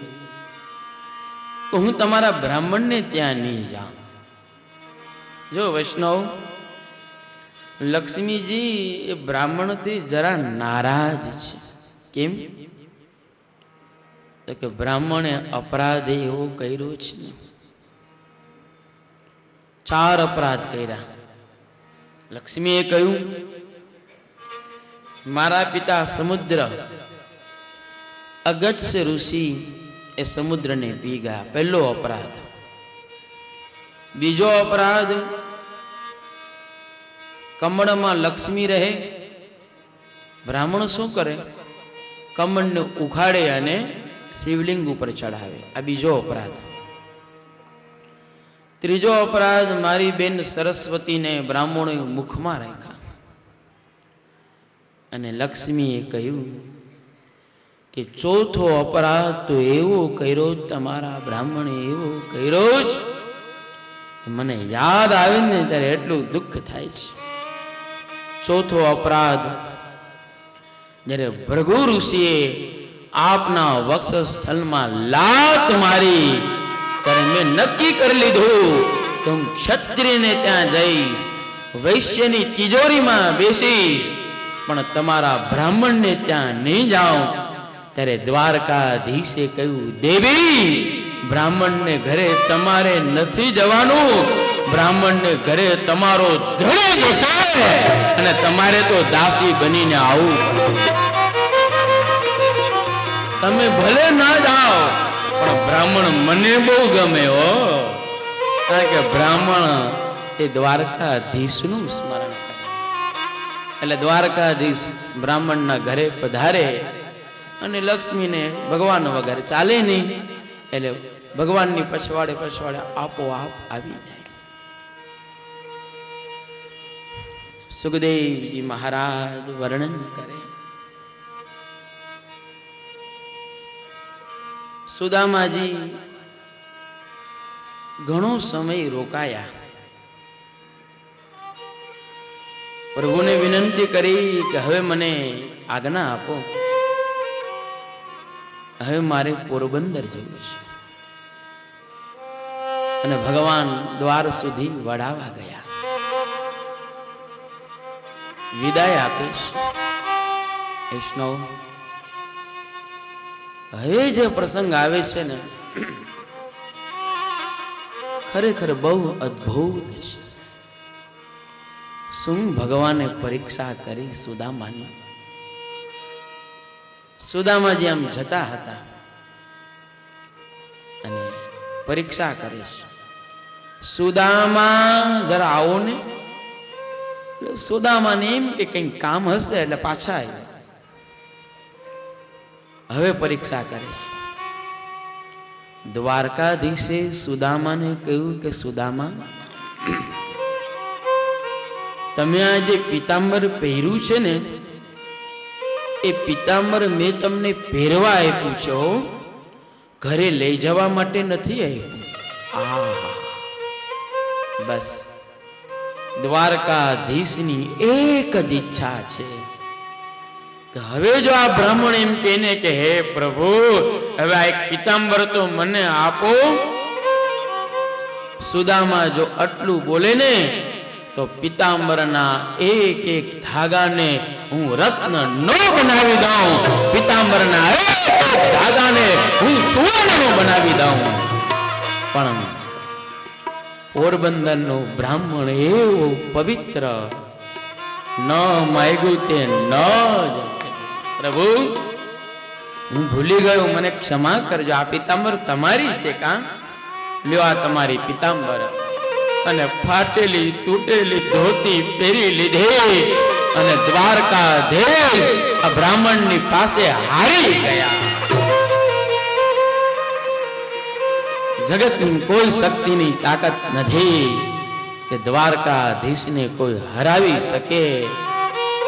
તો હું તમારા બ્રાહ્મણને ત્યાં નહીં જાઉં. જો વૈષ્ણવ, લક્ષ્મીજી એ બ્રાહ્મણથી જરા નારાજ છે. કેમ? તો કે બ્રાહ્મણે અપરાધ એવો કર્યો છે ને, 4 અપરાધ કર્યા. લક્ષ્મીએ કહ્યું, મારા પિતા સમુદ્ર અગત્ય ઋષિ એ સમુદ્રને પી ગયા. પહેલો અપરાધ. બીજો અપરાધ, કમળમાં લક્ષ્મી રહે, બ્રાહ્મણ શું કરે? કમળને ઉખાડે અને શિવલિંગ ઉપર ચડાવે. આ બીજો અપરાધ. ત્રીજો અપરાધ, મારી બેન સરસ્વતીને બ્રાહ્મણોએ મુખમાં રાખ્યા. અને લક્ષ્મીએ કહ્યું કે ચોથો અપરાધ તો એવો કર્યો, તમારા બ્રાહ્મણે એવો કર્યો જ, મને યાદ આવે ને ત્યારે એટલું દુઃખ થાય છે. ચોથો અપરાધ, જ્યારે ભૃગુ ઋષિએ આપના વક્ષસ્થળમાં લાત મારી ત્યારે મેં નક્કી કરી લીધું કે હું ક્ષત્રિયને ત્યાં જઈશ, વૈશ્યની તિજોરીમાં બેસીશ, પણ તમારા બ્રાહ્મણને ત્યાં નહીં જાઉં. ત્યારે દ્વારકાધીશે કહ્યું, દેવી, બ્રાહ્મણને ઘરે તમારે નથી જવાનું. બ્રાહ્મણને ઘરે તમારો ધણી જશે અને તમારે તો દાસી બનીને આવું. તમે ભલે ના જાઓ, પણ બ્રાહ્મણ મને બહુ ગમે હો. કારણ કે બ્રાહ્મણ એ દ્વારકાધીશનું સ્મરણ કરે. એટલે દ્વારકાધીશ બ્રાહ્મણના ઘરે પધારે અને લક્ષ્મીને ભગવાન વગર ચાલે નહીં, એટલે ભગવાનની પછવાડે પછવાડે આપોઆપ આવી જાય. સુખદેવજી મહારાજ વર્ણન કરે, સુદામાજી ઘણો સમય રોકાયા. પ્રભુને વિનંતી કરી કે હવે મને આજ્ઞા આપો, હવે મારે પોરબંદર જવું છે. અને ભગવાન દ્વાર સુધી વડાવા ગયા. વિદાય આપીશ. વૈષ્ણવ, હવે જે પ્રસંગ આવે છે ને, ખરેખર બહુ અદ્ભુત છે. શું ભગવાને પરીક્ષા કરી સુદામાની. સુદામાજી આમ જતા હતા અને પરીક્ષા કરીશ, સુદામા જરા આવો ને. સુદામાને એમ કે કંઈક કામ હશે એટલે પાછા આવ્યા. હવે પરીક્ષા કરીશ. દ્વારકાધીશે સુદામાને કહ્યું કે સુદામા, તમે આ જે પિતાંબર પહેર્યું છે ને, એ પિતાંબર મેં તમને પહેરવા આપ્યું છે, ઘરે લઈ જવા માટે નથી આપ્યું. બસ દ્વારકાધીશની એક જ ઈચ્છા છે કે હવે જો આ બ્રાહ્મણ એમ કહે કે હે પ્રભુ, હવે આ એક પિતાંબર તો મને આપો. સુદામા જો આટલું બોલે ને તો પિતાંબરના એક એક ધાગાને હું રત્ન નો બનાવી દઉં, પિતાંબરના એક એક ધાગાને હું સુવર્ણનો બનાવી દઉં. પણ પોરબંદરનો બ્રાહ્મણ એવો પવિત્ર, ન માગ્યું તે ન જ. પ્રભુ, હું ભૂલી ગયો, મને ક્ષમા કરજો. આ પિતાંબર તમારી છે કા? લ્યો આ તમારી પિતાંબર. અને ફાટેલી તૂટેલી ધોતી પહેરી લીધી અને દ્વારકાધીશ આ બ્રાહ્મણની પાસે હારી ગયા. જગતની કોઈ શક્તિની તાકાત નથી કે દ્વારકાધીશને કોઈ હરાવી શકે.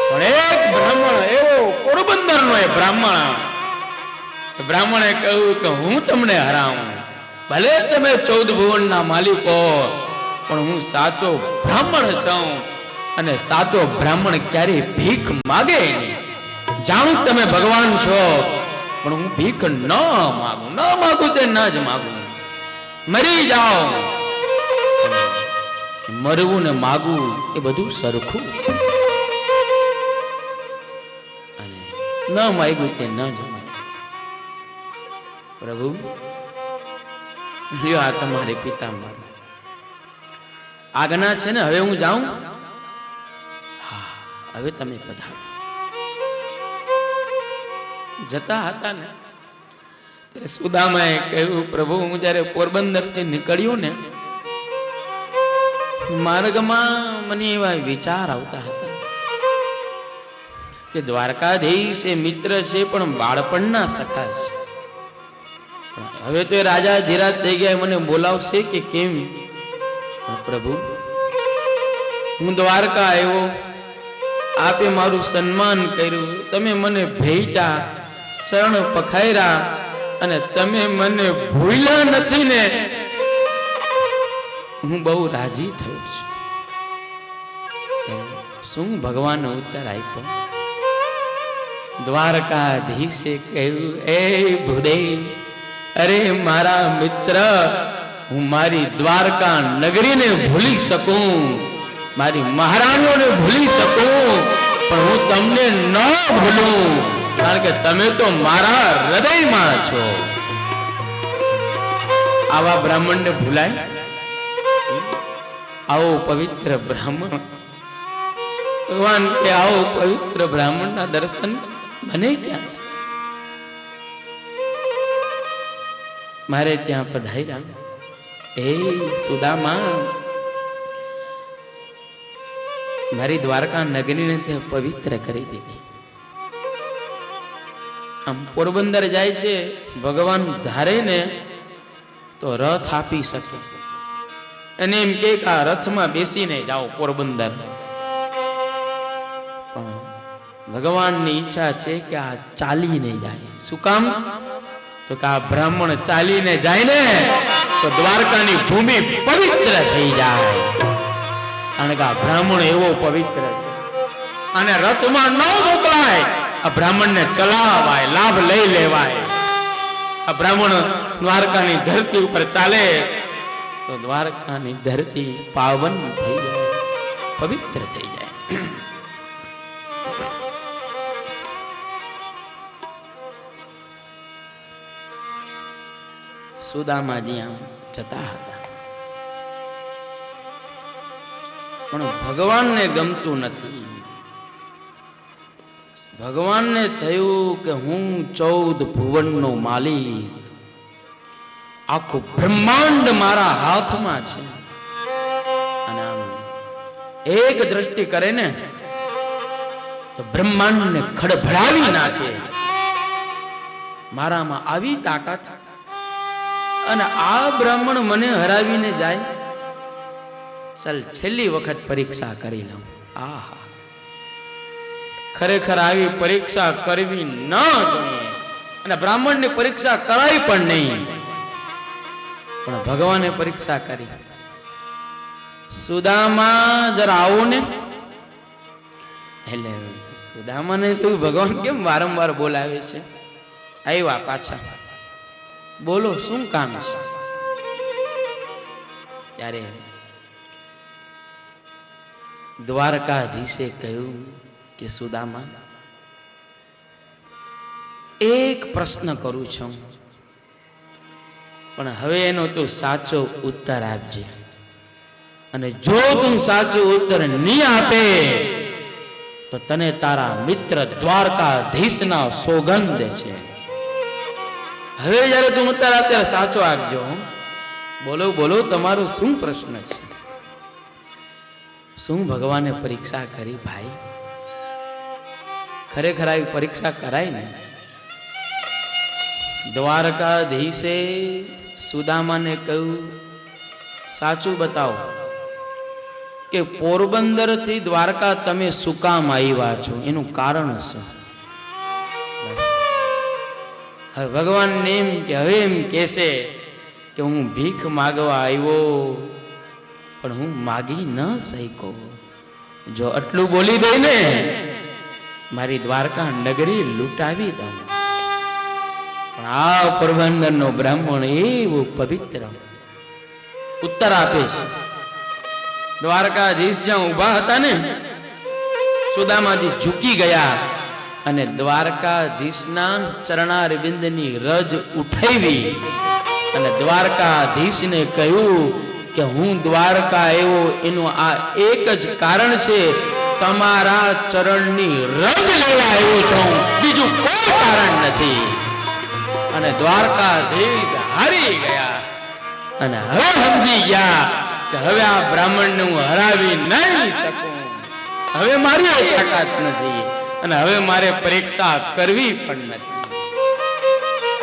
પણ એક બ્રાહ્મણ એવો, પોરબંદરનો એ બ્રાહ્મણે કહ્યું કે હું તમને હરાવું. ભલે તમે 14 ભુવનના માલિકો, પણ હું સાચો બ્રાહ્મણ છું. અને સાચો બ્રાહ્મણ ક્યારેય ભીખ માગે નહીં. જાણું તમે ભગવાન છો, પણ હું ભીખ ન માગું તે ન જ માગું. મરી જાઓ. મરવું ને માગવું એ બધું સરખું. અને ન માગ્યું તે ન જમાય. પ્રભુ, લ્યો આ તમારે પિતાંબર. આજ્ઞા છે ને, હવે હું જાઉં? હા, હવે તમે પધારો. જતા હતા ને ત્યારે સુદામાએ કહ્યું, પ્રભુ, હું જયારે પોરબંદરથી નીકળ્યો ને, માર્ગમાં મને એવા વિચાર આવતા હતા કે દ્વારકાધીશ એ મિત્ર છે, પણ બાળપણના સખા છે. હવે તો એ રાજા ધીરાજ થઈ ગયા, મને બોલાવશે કે કેમ? પ્રભુ, હું દ્વારકા આવ્યો, આપે મારું સન્માન કર્યું, તમે મને ભેટા, શરણ પખાયરા, અને તમે મને ભૂલ્યા નથી ને, હું બહુ રાજી થયો છું. શું ભગવાન ઉત્તર આપ્યો? દ્વારકાધીશે કહ્યું, એ ભૂદેવ, અરે મારા મિત્ર, હું મારી દ્વારકા નગરીને ભૂલી શકું, મારી મહારાણીઓને ભૂલી શકું, પણ હું તમને ન ભૂલું, કારણ કે તમે તો મારા હૃદયમાં છો. આવા બ્રાહ્મણને ભૂલાય? આવો પવિત્ર બ્રાહ્મણ, ભગવાન કે આવો પવિત્ર બ્રાહ્મણના દર્શન મને ક્યાં છે? મારે ત્યાં પધાર્યા. એ સુદામા, મારી દ્વારકા નગરીને તે પવિત્ર કરી દીધી. આમ પોરબંદર જાય છે, ભગવાન ધારે ને તો રથ આપી શકે, અને એમ કે આ રથમાં બેસીને જાઓ પોરબંદર. પણ ભગવાનની ઈચ્છા છે કે આ ચાલીને જાય. શું કામ? તો કે આ બ્રાહ્મણ ચાલીને જાય ને તો દ્વારકાની ભૂમિ પવિત્ર થઈ જાય. કારણ કે આ બ્રાહ્મણ એવો પવિત્ર છે. અને રથમાં ન મોકલાય, આ બ્રાહ્મણને ચલાવાય, લાભ લઈ લેવાય. આ બ્રાહ્મણ દ્વારકાની ધરતી ઉપર ચાલે તો દ્વારકાની ધરતી પાવન થઈ જાય, પવિત્ર થઈ જાય. સુદામાજી આમ જતા હતા, પણ ભગવાનને ગમતું નથી. ભગવાનને થયું કે હું 14 ભુવનનો માલિક, આખું બ્રહ્માંડ મારા હાથમાં છે, અને આમ એક દ્રષ્ટિ કરે ને તો બ્રહ્માંડને ખડભડાવી નાખે. મારામાં આવી તાકાત, અને આ બ્રાહ્મણ મને હરાવીને જાય, ચાલ છેલ્લી વખત પરીક્ષા કરી લઉં. આહા, ખરેખર આવી પરીક્ષા કરવી ન જોઈએ, અને બ્રાહ્મણની પરીક્ષા કરાય પણ નહીં. પણ ભગવાને પરીક્ષા કરી. સુદામા જરા આવો ને. એટલે સુદામાને તો ભગવાન કેમ વારંવાર બોલાવે છે? આવ્યા પાછા, બોલો શું કામ છે? ત્યારે દ્વારકાધીશે કહ્યું કે સુદામા, એક પ્રશ્ન કરું છું, પણ હવે એનો તું સાચો ઉત્તર આપજે, અને જો તું સાચો ઉત્તર નહીં આપે તો તને તારા મિત્ર દ્વારકાધીશના સોગંદ છે. હવે જયારે તું ઉત્તર આપ ત્યારે સાચો આપજો. બોલો બોલો, તમારો શું પ્રશ્ન છે? શું ભગવાને પરીક્ષા કરી ભાઈ? ખરેખર આવી પરીક્ષા કરાય ને. દ્વારકાધીશે સુદામાને કહ્યું, સાચું બતાવો કે પોરબંદર થી દ્વારકા તમે શું કામ આવ્યા છો, એનું કારણ શું? હવે ભગવાન એમ કે હવે એમ કહેશે કે હું ભીખ માગવા આવ્યો, પણ હું માગી ન શક્યો. જો આટલું બોલી દે ને, મારી દ્વારકા નગરી લૂંટાવી દઉં. પણ આ પોરબંદરનો બ્રાહ્મણ એવો પવિત્ર ઉત્તર આપે છે. દ્વારકાધીશ જ્યાં ઉભા હતા ને, સુદામાજી ઝૂકી ગયા અને દ્વારકાધીશના ચરણારવિંદની રજ ઉઠાવી અને દ્વારકાધીશને કહ્યું કે હું દ્વારકા આવ્યો એનું આ એક જ કારણ છે, તમારા ચરણની રજ લેવા આવ્યો છું, બીજું કોઈ કારણ નથી. અને દ્વારકાધીશ હારી ગયા, અને હવે સમજી ગયા કે હવે આ બ્રાહ્મણને હું હરાવી નહીં શકું, હવે મારી તાકાત નથી, અને હવે મારે પરીક્ષા કરવી પણ નથી.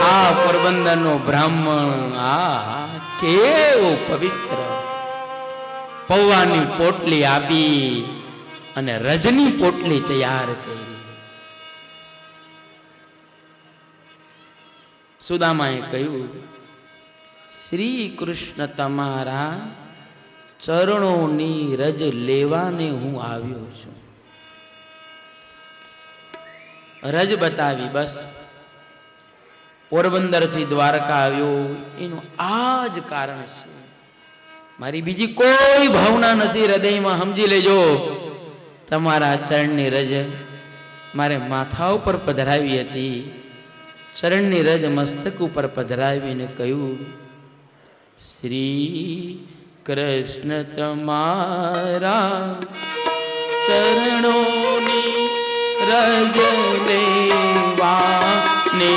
આ પોરબંદરનો બ્રાહ્મણ, આ કેવો પવિત્ર, પૌવાની પોટલી આપી અને રજની પોટલી તૈયાર કરી. સુદામાએ કહ્યું, શ્રી કૃષ્ણ તમારા ચરણોની રજ લેવાને હું આવ્યો છું. રજ બતાવી, બસ પોરબંદર થી દ્વારકા આવ્યો એનું આ જ કારણ છે. મારી બીજી કોઈ ભાવના નથી હૃદયમાં. સમજી લેજો, તમારા ચરણની રજ મારે માથા ઉપર પધરાવી હતી. ચરણની રજ મસ્તક ઉપર પધરાવીને કહ્યું, શ્રી કૃષ્ણ તમારા ચરણોની રજ લેવા ને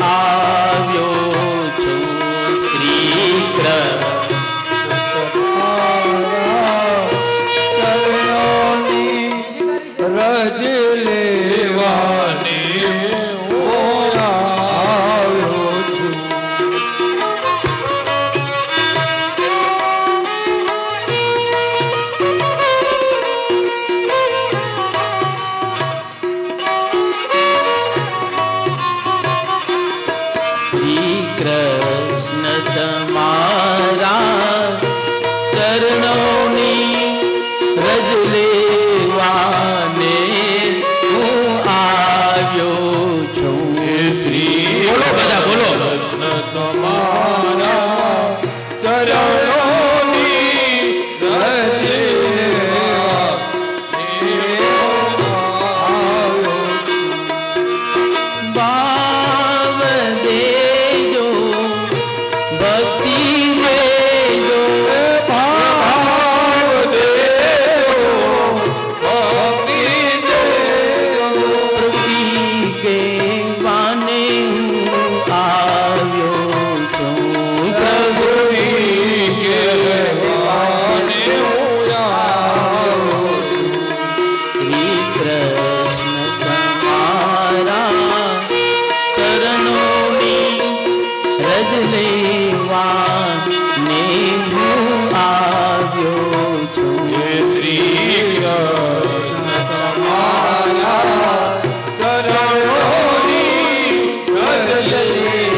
આવ્યો છું. શ્રી ચરણોની રજ લેવાની આવ્યો છું. શ્રી કૃષ્ણ તમારા ચરણોની રજ લેવાને હું આવ્યો છું. શ્રી બોલો, બધા બોલો. કૃષ્ણ તમારા ચરણોની રજ ભાવ દેજો ભક્તિ રજ લેવા ને હું આવ્યો છું. હે શ્રી કૃષ્ણ તમારા ચરણોની રજ લેવા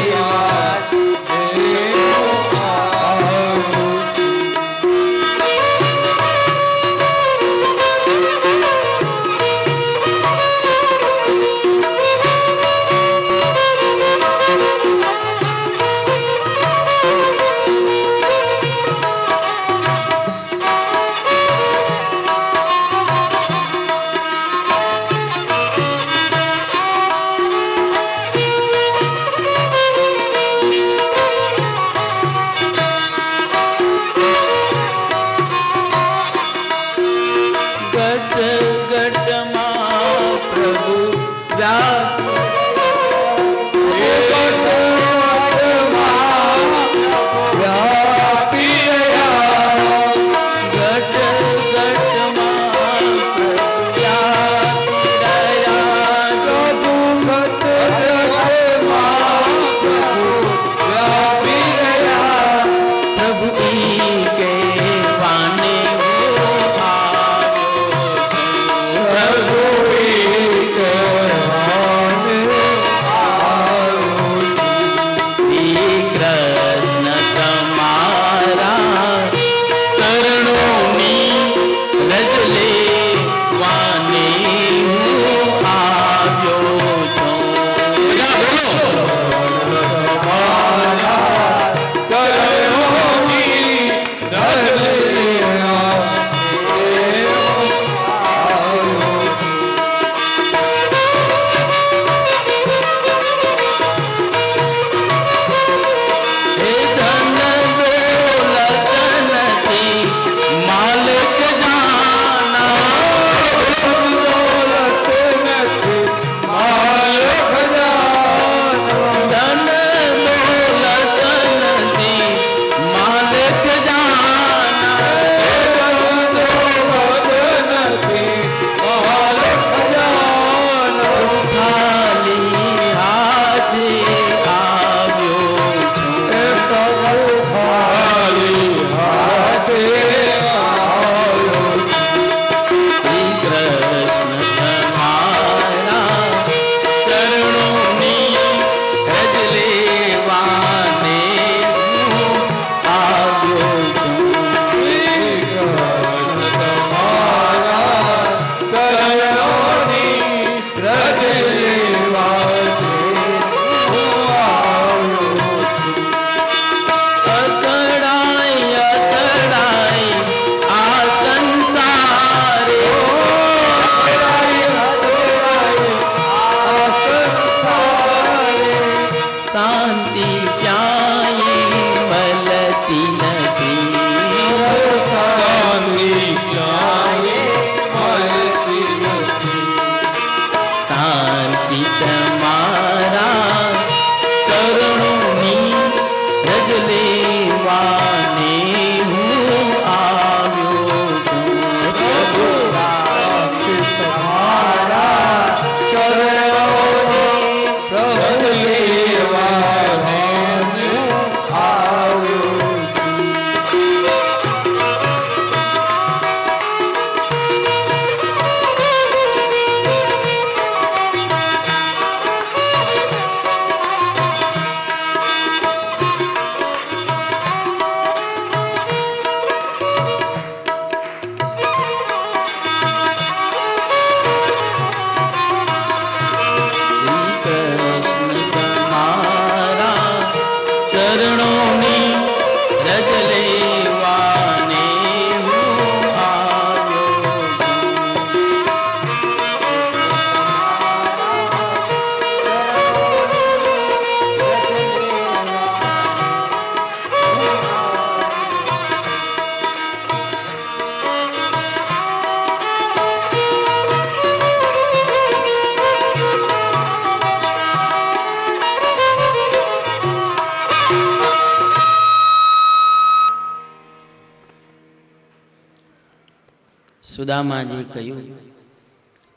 સુદામાજી કહ્યું,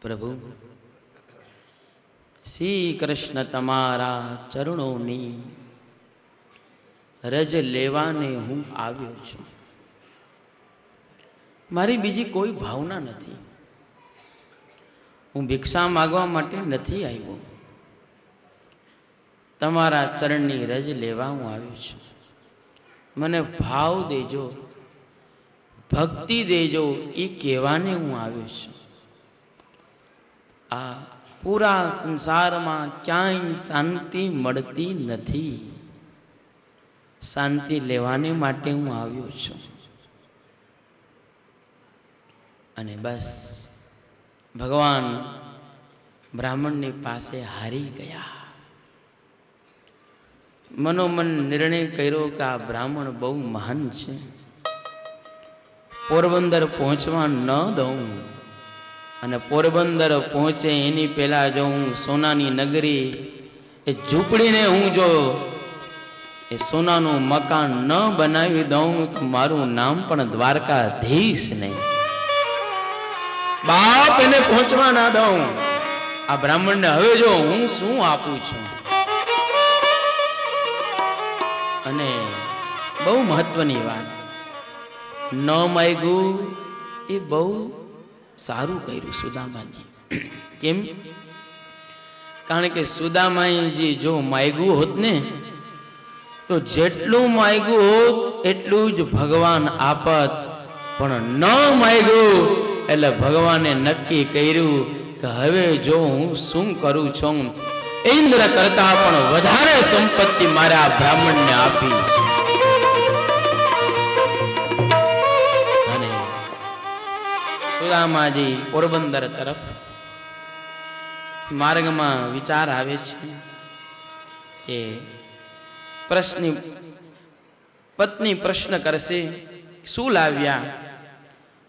પ્રભુ શ્રી કૃષ્ણ તમારા ચરણોની રજ લેવાને હું આવ્યો છું. મારી બીજી કોઈ ભાવના નથી. હું ભિક્ષા માગવા માટે નથી આવ્યો. તમારા ચરણની રજ લેવા હું આવ્યો છું. મને ભાવ દેજો, ભક્તિ દેજો, એ કહેવાને હું આવ્યો છું. આ પૂરા સંસારમાં ક્યાંય શાંતિ મળતી નથી. શાંતિ લેવાને માટે હું આવ્યો છું. અને બસ ભગવાન બ્રાહ્મણની પાસે હારી ગયા. મનોમન નિર્ણય કર્યો કે આ બ્રાહ્મણ બહુ મહાન છે, પોરબંદર પહોંચવા ન દઉં. અને પોરબંદર પહોંચે એની પહેલા જો હું સોનાની નગરી એ ઝૂંપડીને હું જો એ સોનાનું મકાન ન બનાવી દઉં તો મારું નામ પણ દ્વારકાધીશ નહીં. બાપ એને પહોંચવા ના દઉં. આ બ્રાહ્મણને હવે જો હું શું આપું છું. અને બહુ મહત્વની વાત, ન માગ્યું એ બહુ સારું કર્યું સુદામાજી. કેમ? કારણ કે સુદામાજી જો માગ્યું હોત ને તો જેટલું માગ્યું હોત એટલું જ ભગવાન આપત. પણ ન માગ્યું એટલે ભગવાને નક્કી કર્યું કે હવે જો હું શું કરું છું, ઇન્દ્ર કરતા પણ વધારે સંપત્તિ મારા બ્રાહ્મણને આપી. અને સુદામાજી પોરબંદર તરફ માર્ગમાં વિચાર આવે છે કે પત્ની પ્રશ્ન કરશે, શું લાવ્યા?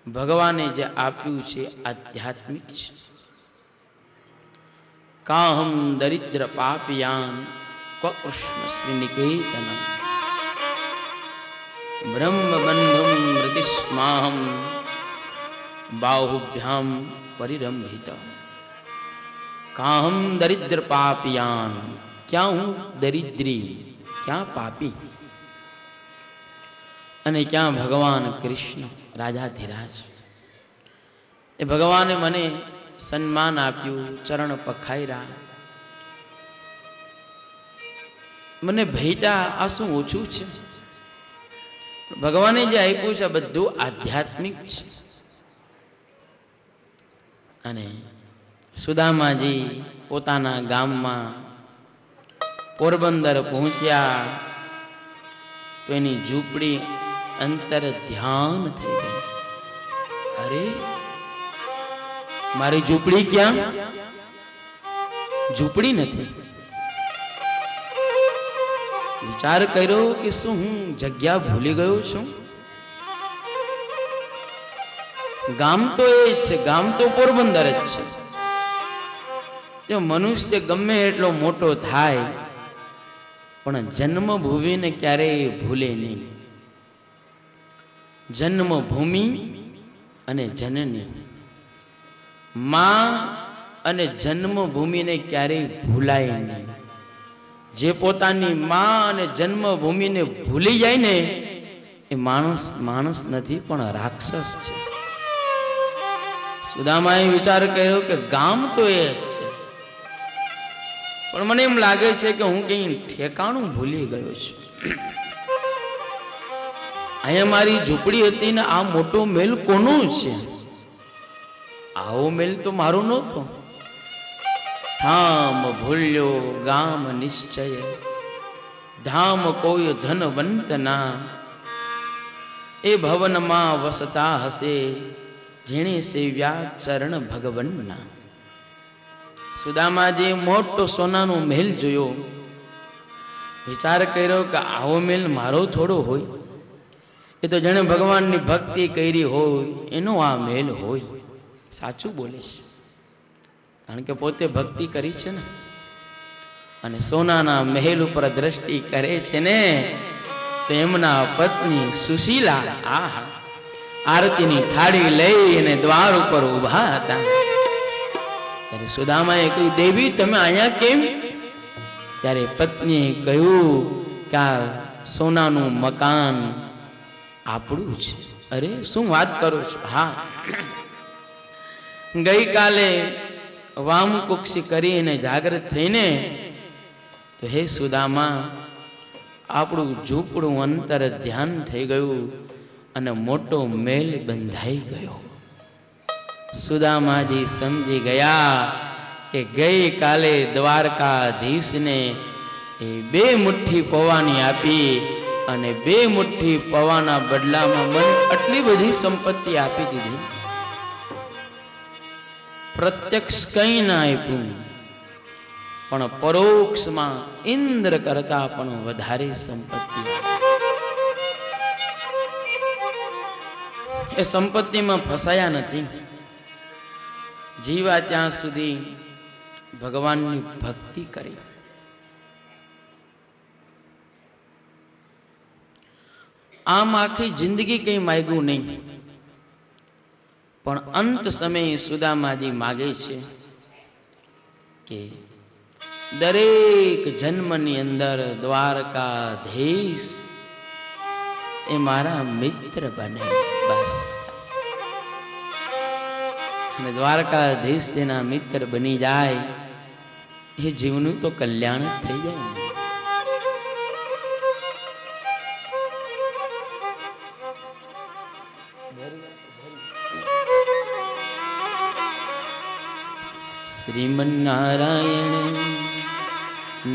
ભગવાને જે આપ્યું છે આધ્યાત્મિક છે. કાહમ દરિદ્ર પાપિયાન કૃષ્ણ શ્રી નિકેતનમ બ્રહ્મ બંધુમ મૃતિસ્માહમ બાહુભ્યામ પરિરંભિત. કાહમ દરિદ્ર પાપિયાન, ક્યાં હું દરિદ્રી, ક્યાં પાપી, અને ક્યાં ભગવાન કૃષ્ણ રાજાધિરાજ. એ ભગવાને મને સન્માન આપ્યું, ચરણ પખાયરા, મને ભેટા. આ શું ઓછું છે? ભગવાને જે આપ્યું છે બધું આધ્યાત્મિક છે. અને સુદામાજી પોતાના ગામમાં પોરબંદર પહોંચ્યા તો એની ઝૂંપડી અંતર ધ્યાન થઈ ગઈ. અરે મારી ઝૂંપડી ક્યાં? ઝૂંપડી નથી. વિચાર કર્યો કે શું હું જગ્યા ભૂલી ગયો છું? ગામ તો એ જ છે, ગામ તો પોરબંદર જ છે. જો મનુષ્ય ગમે એટલો મોટો થાય પણ જન્મભૂમિને ક્યારેય ભૂલે નહીં. જન્મભૂમિ અને જનની, માં અને જન્મભૂમિને ક્યારેય ભૂલાય નહીં. જે પોતાની માં અને જન્મભૂમિને ભૂલી જાય ને એ માણસ નથી પણ રાક્ષસ છે. સુદામાએ વિચાર કર્યો કે ગામ તો એ જ છે, પણ મને એમ લાગે છે કે હું કઈ ઠેકાણું ભૂલી ગયો છું. અહીંયા મારી ઝૂંપડી હતી ને આ મોટો મેલ કોનો છે? આવો મેલ તો મારો નહોતો. ધામ ભૂલ્યો ગામ નિશ્ચય, ધામ કોઈ ધનવંત ના, એ ભવનમાં વસતા હશે જેણે સેવ્યા ચરણ ભગવનના. સુદામાજી મોટો સોનાનો મહેલ જોયો. વિચાર કર્યો કે આવો મહેલ મારો થોડો હોય, એ તો જેણે ભગવાનની ભક્તિ કરી હોય એનો આ મહેલ હોય. સાચું બોલે છે, કારણ કે પોતે ભક્તિ કરી છે ને. અને સોનાના મહેલ ઉપર દ્રષ્ટિ કરે છે ને તો એમના પત્ની સુશીલા આહા આરતીની થાળી લઈ અને દ્વાર ઉપર ઊભા હતા. ત્યારે સુદામાએ કહ્યું, દેવી તમે અહીંયા કેમ? ત્યારે પત્નીએ કહ્યું કે આ સોનાનું મકાન આપણું છે. અરે શું વાત કરો છો? હા, ગઈકાલે વામકુક્ષી કરીને જાગૃત થઈને તો હે સુદામા, આપણું ઝૂંપડું અંતર ધ્યાન થઈ ગયું અને મોટો મેલ બંધાઈ ગયો. સુદામાજી સમજી ગયા કે ગઈકાલે દ્વારકાધીશને એ 2 મુઠ્ઠી પૌવાની આપી અને 2 મુઠ્ઠી પૌવાના બદલામાં મને આટલી બધી સંપત્તિ આપી દીધી. પ્રત્યક્ષ કંઈ ના આપ્યું, પણ પરોક્ષમાં ઇન્દ્ર કરતા પણ વધારે સંપત્તિ. એ સંપત્તિમાં ફસાયા નથી. જીવા ત્યાં સુધી ભગવાનની ભક્તિ કરી. આમ આખી જિંદગી કંઈ માગ્યું નહીં, પણ અંત સમયે સુદામાજી માગે છે કે દરેક જન્મની અંદર દ્વારકાધીશ એ મારા મિત્ર બને. બસ, અને દ્વારકાધીશ જેના મિત્ર બની જાય એ જીવનું તો કલ્યાણ જ થઈ જાય. શ્રીમન્નારાયણ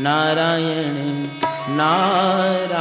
નારાયણ નારાયણ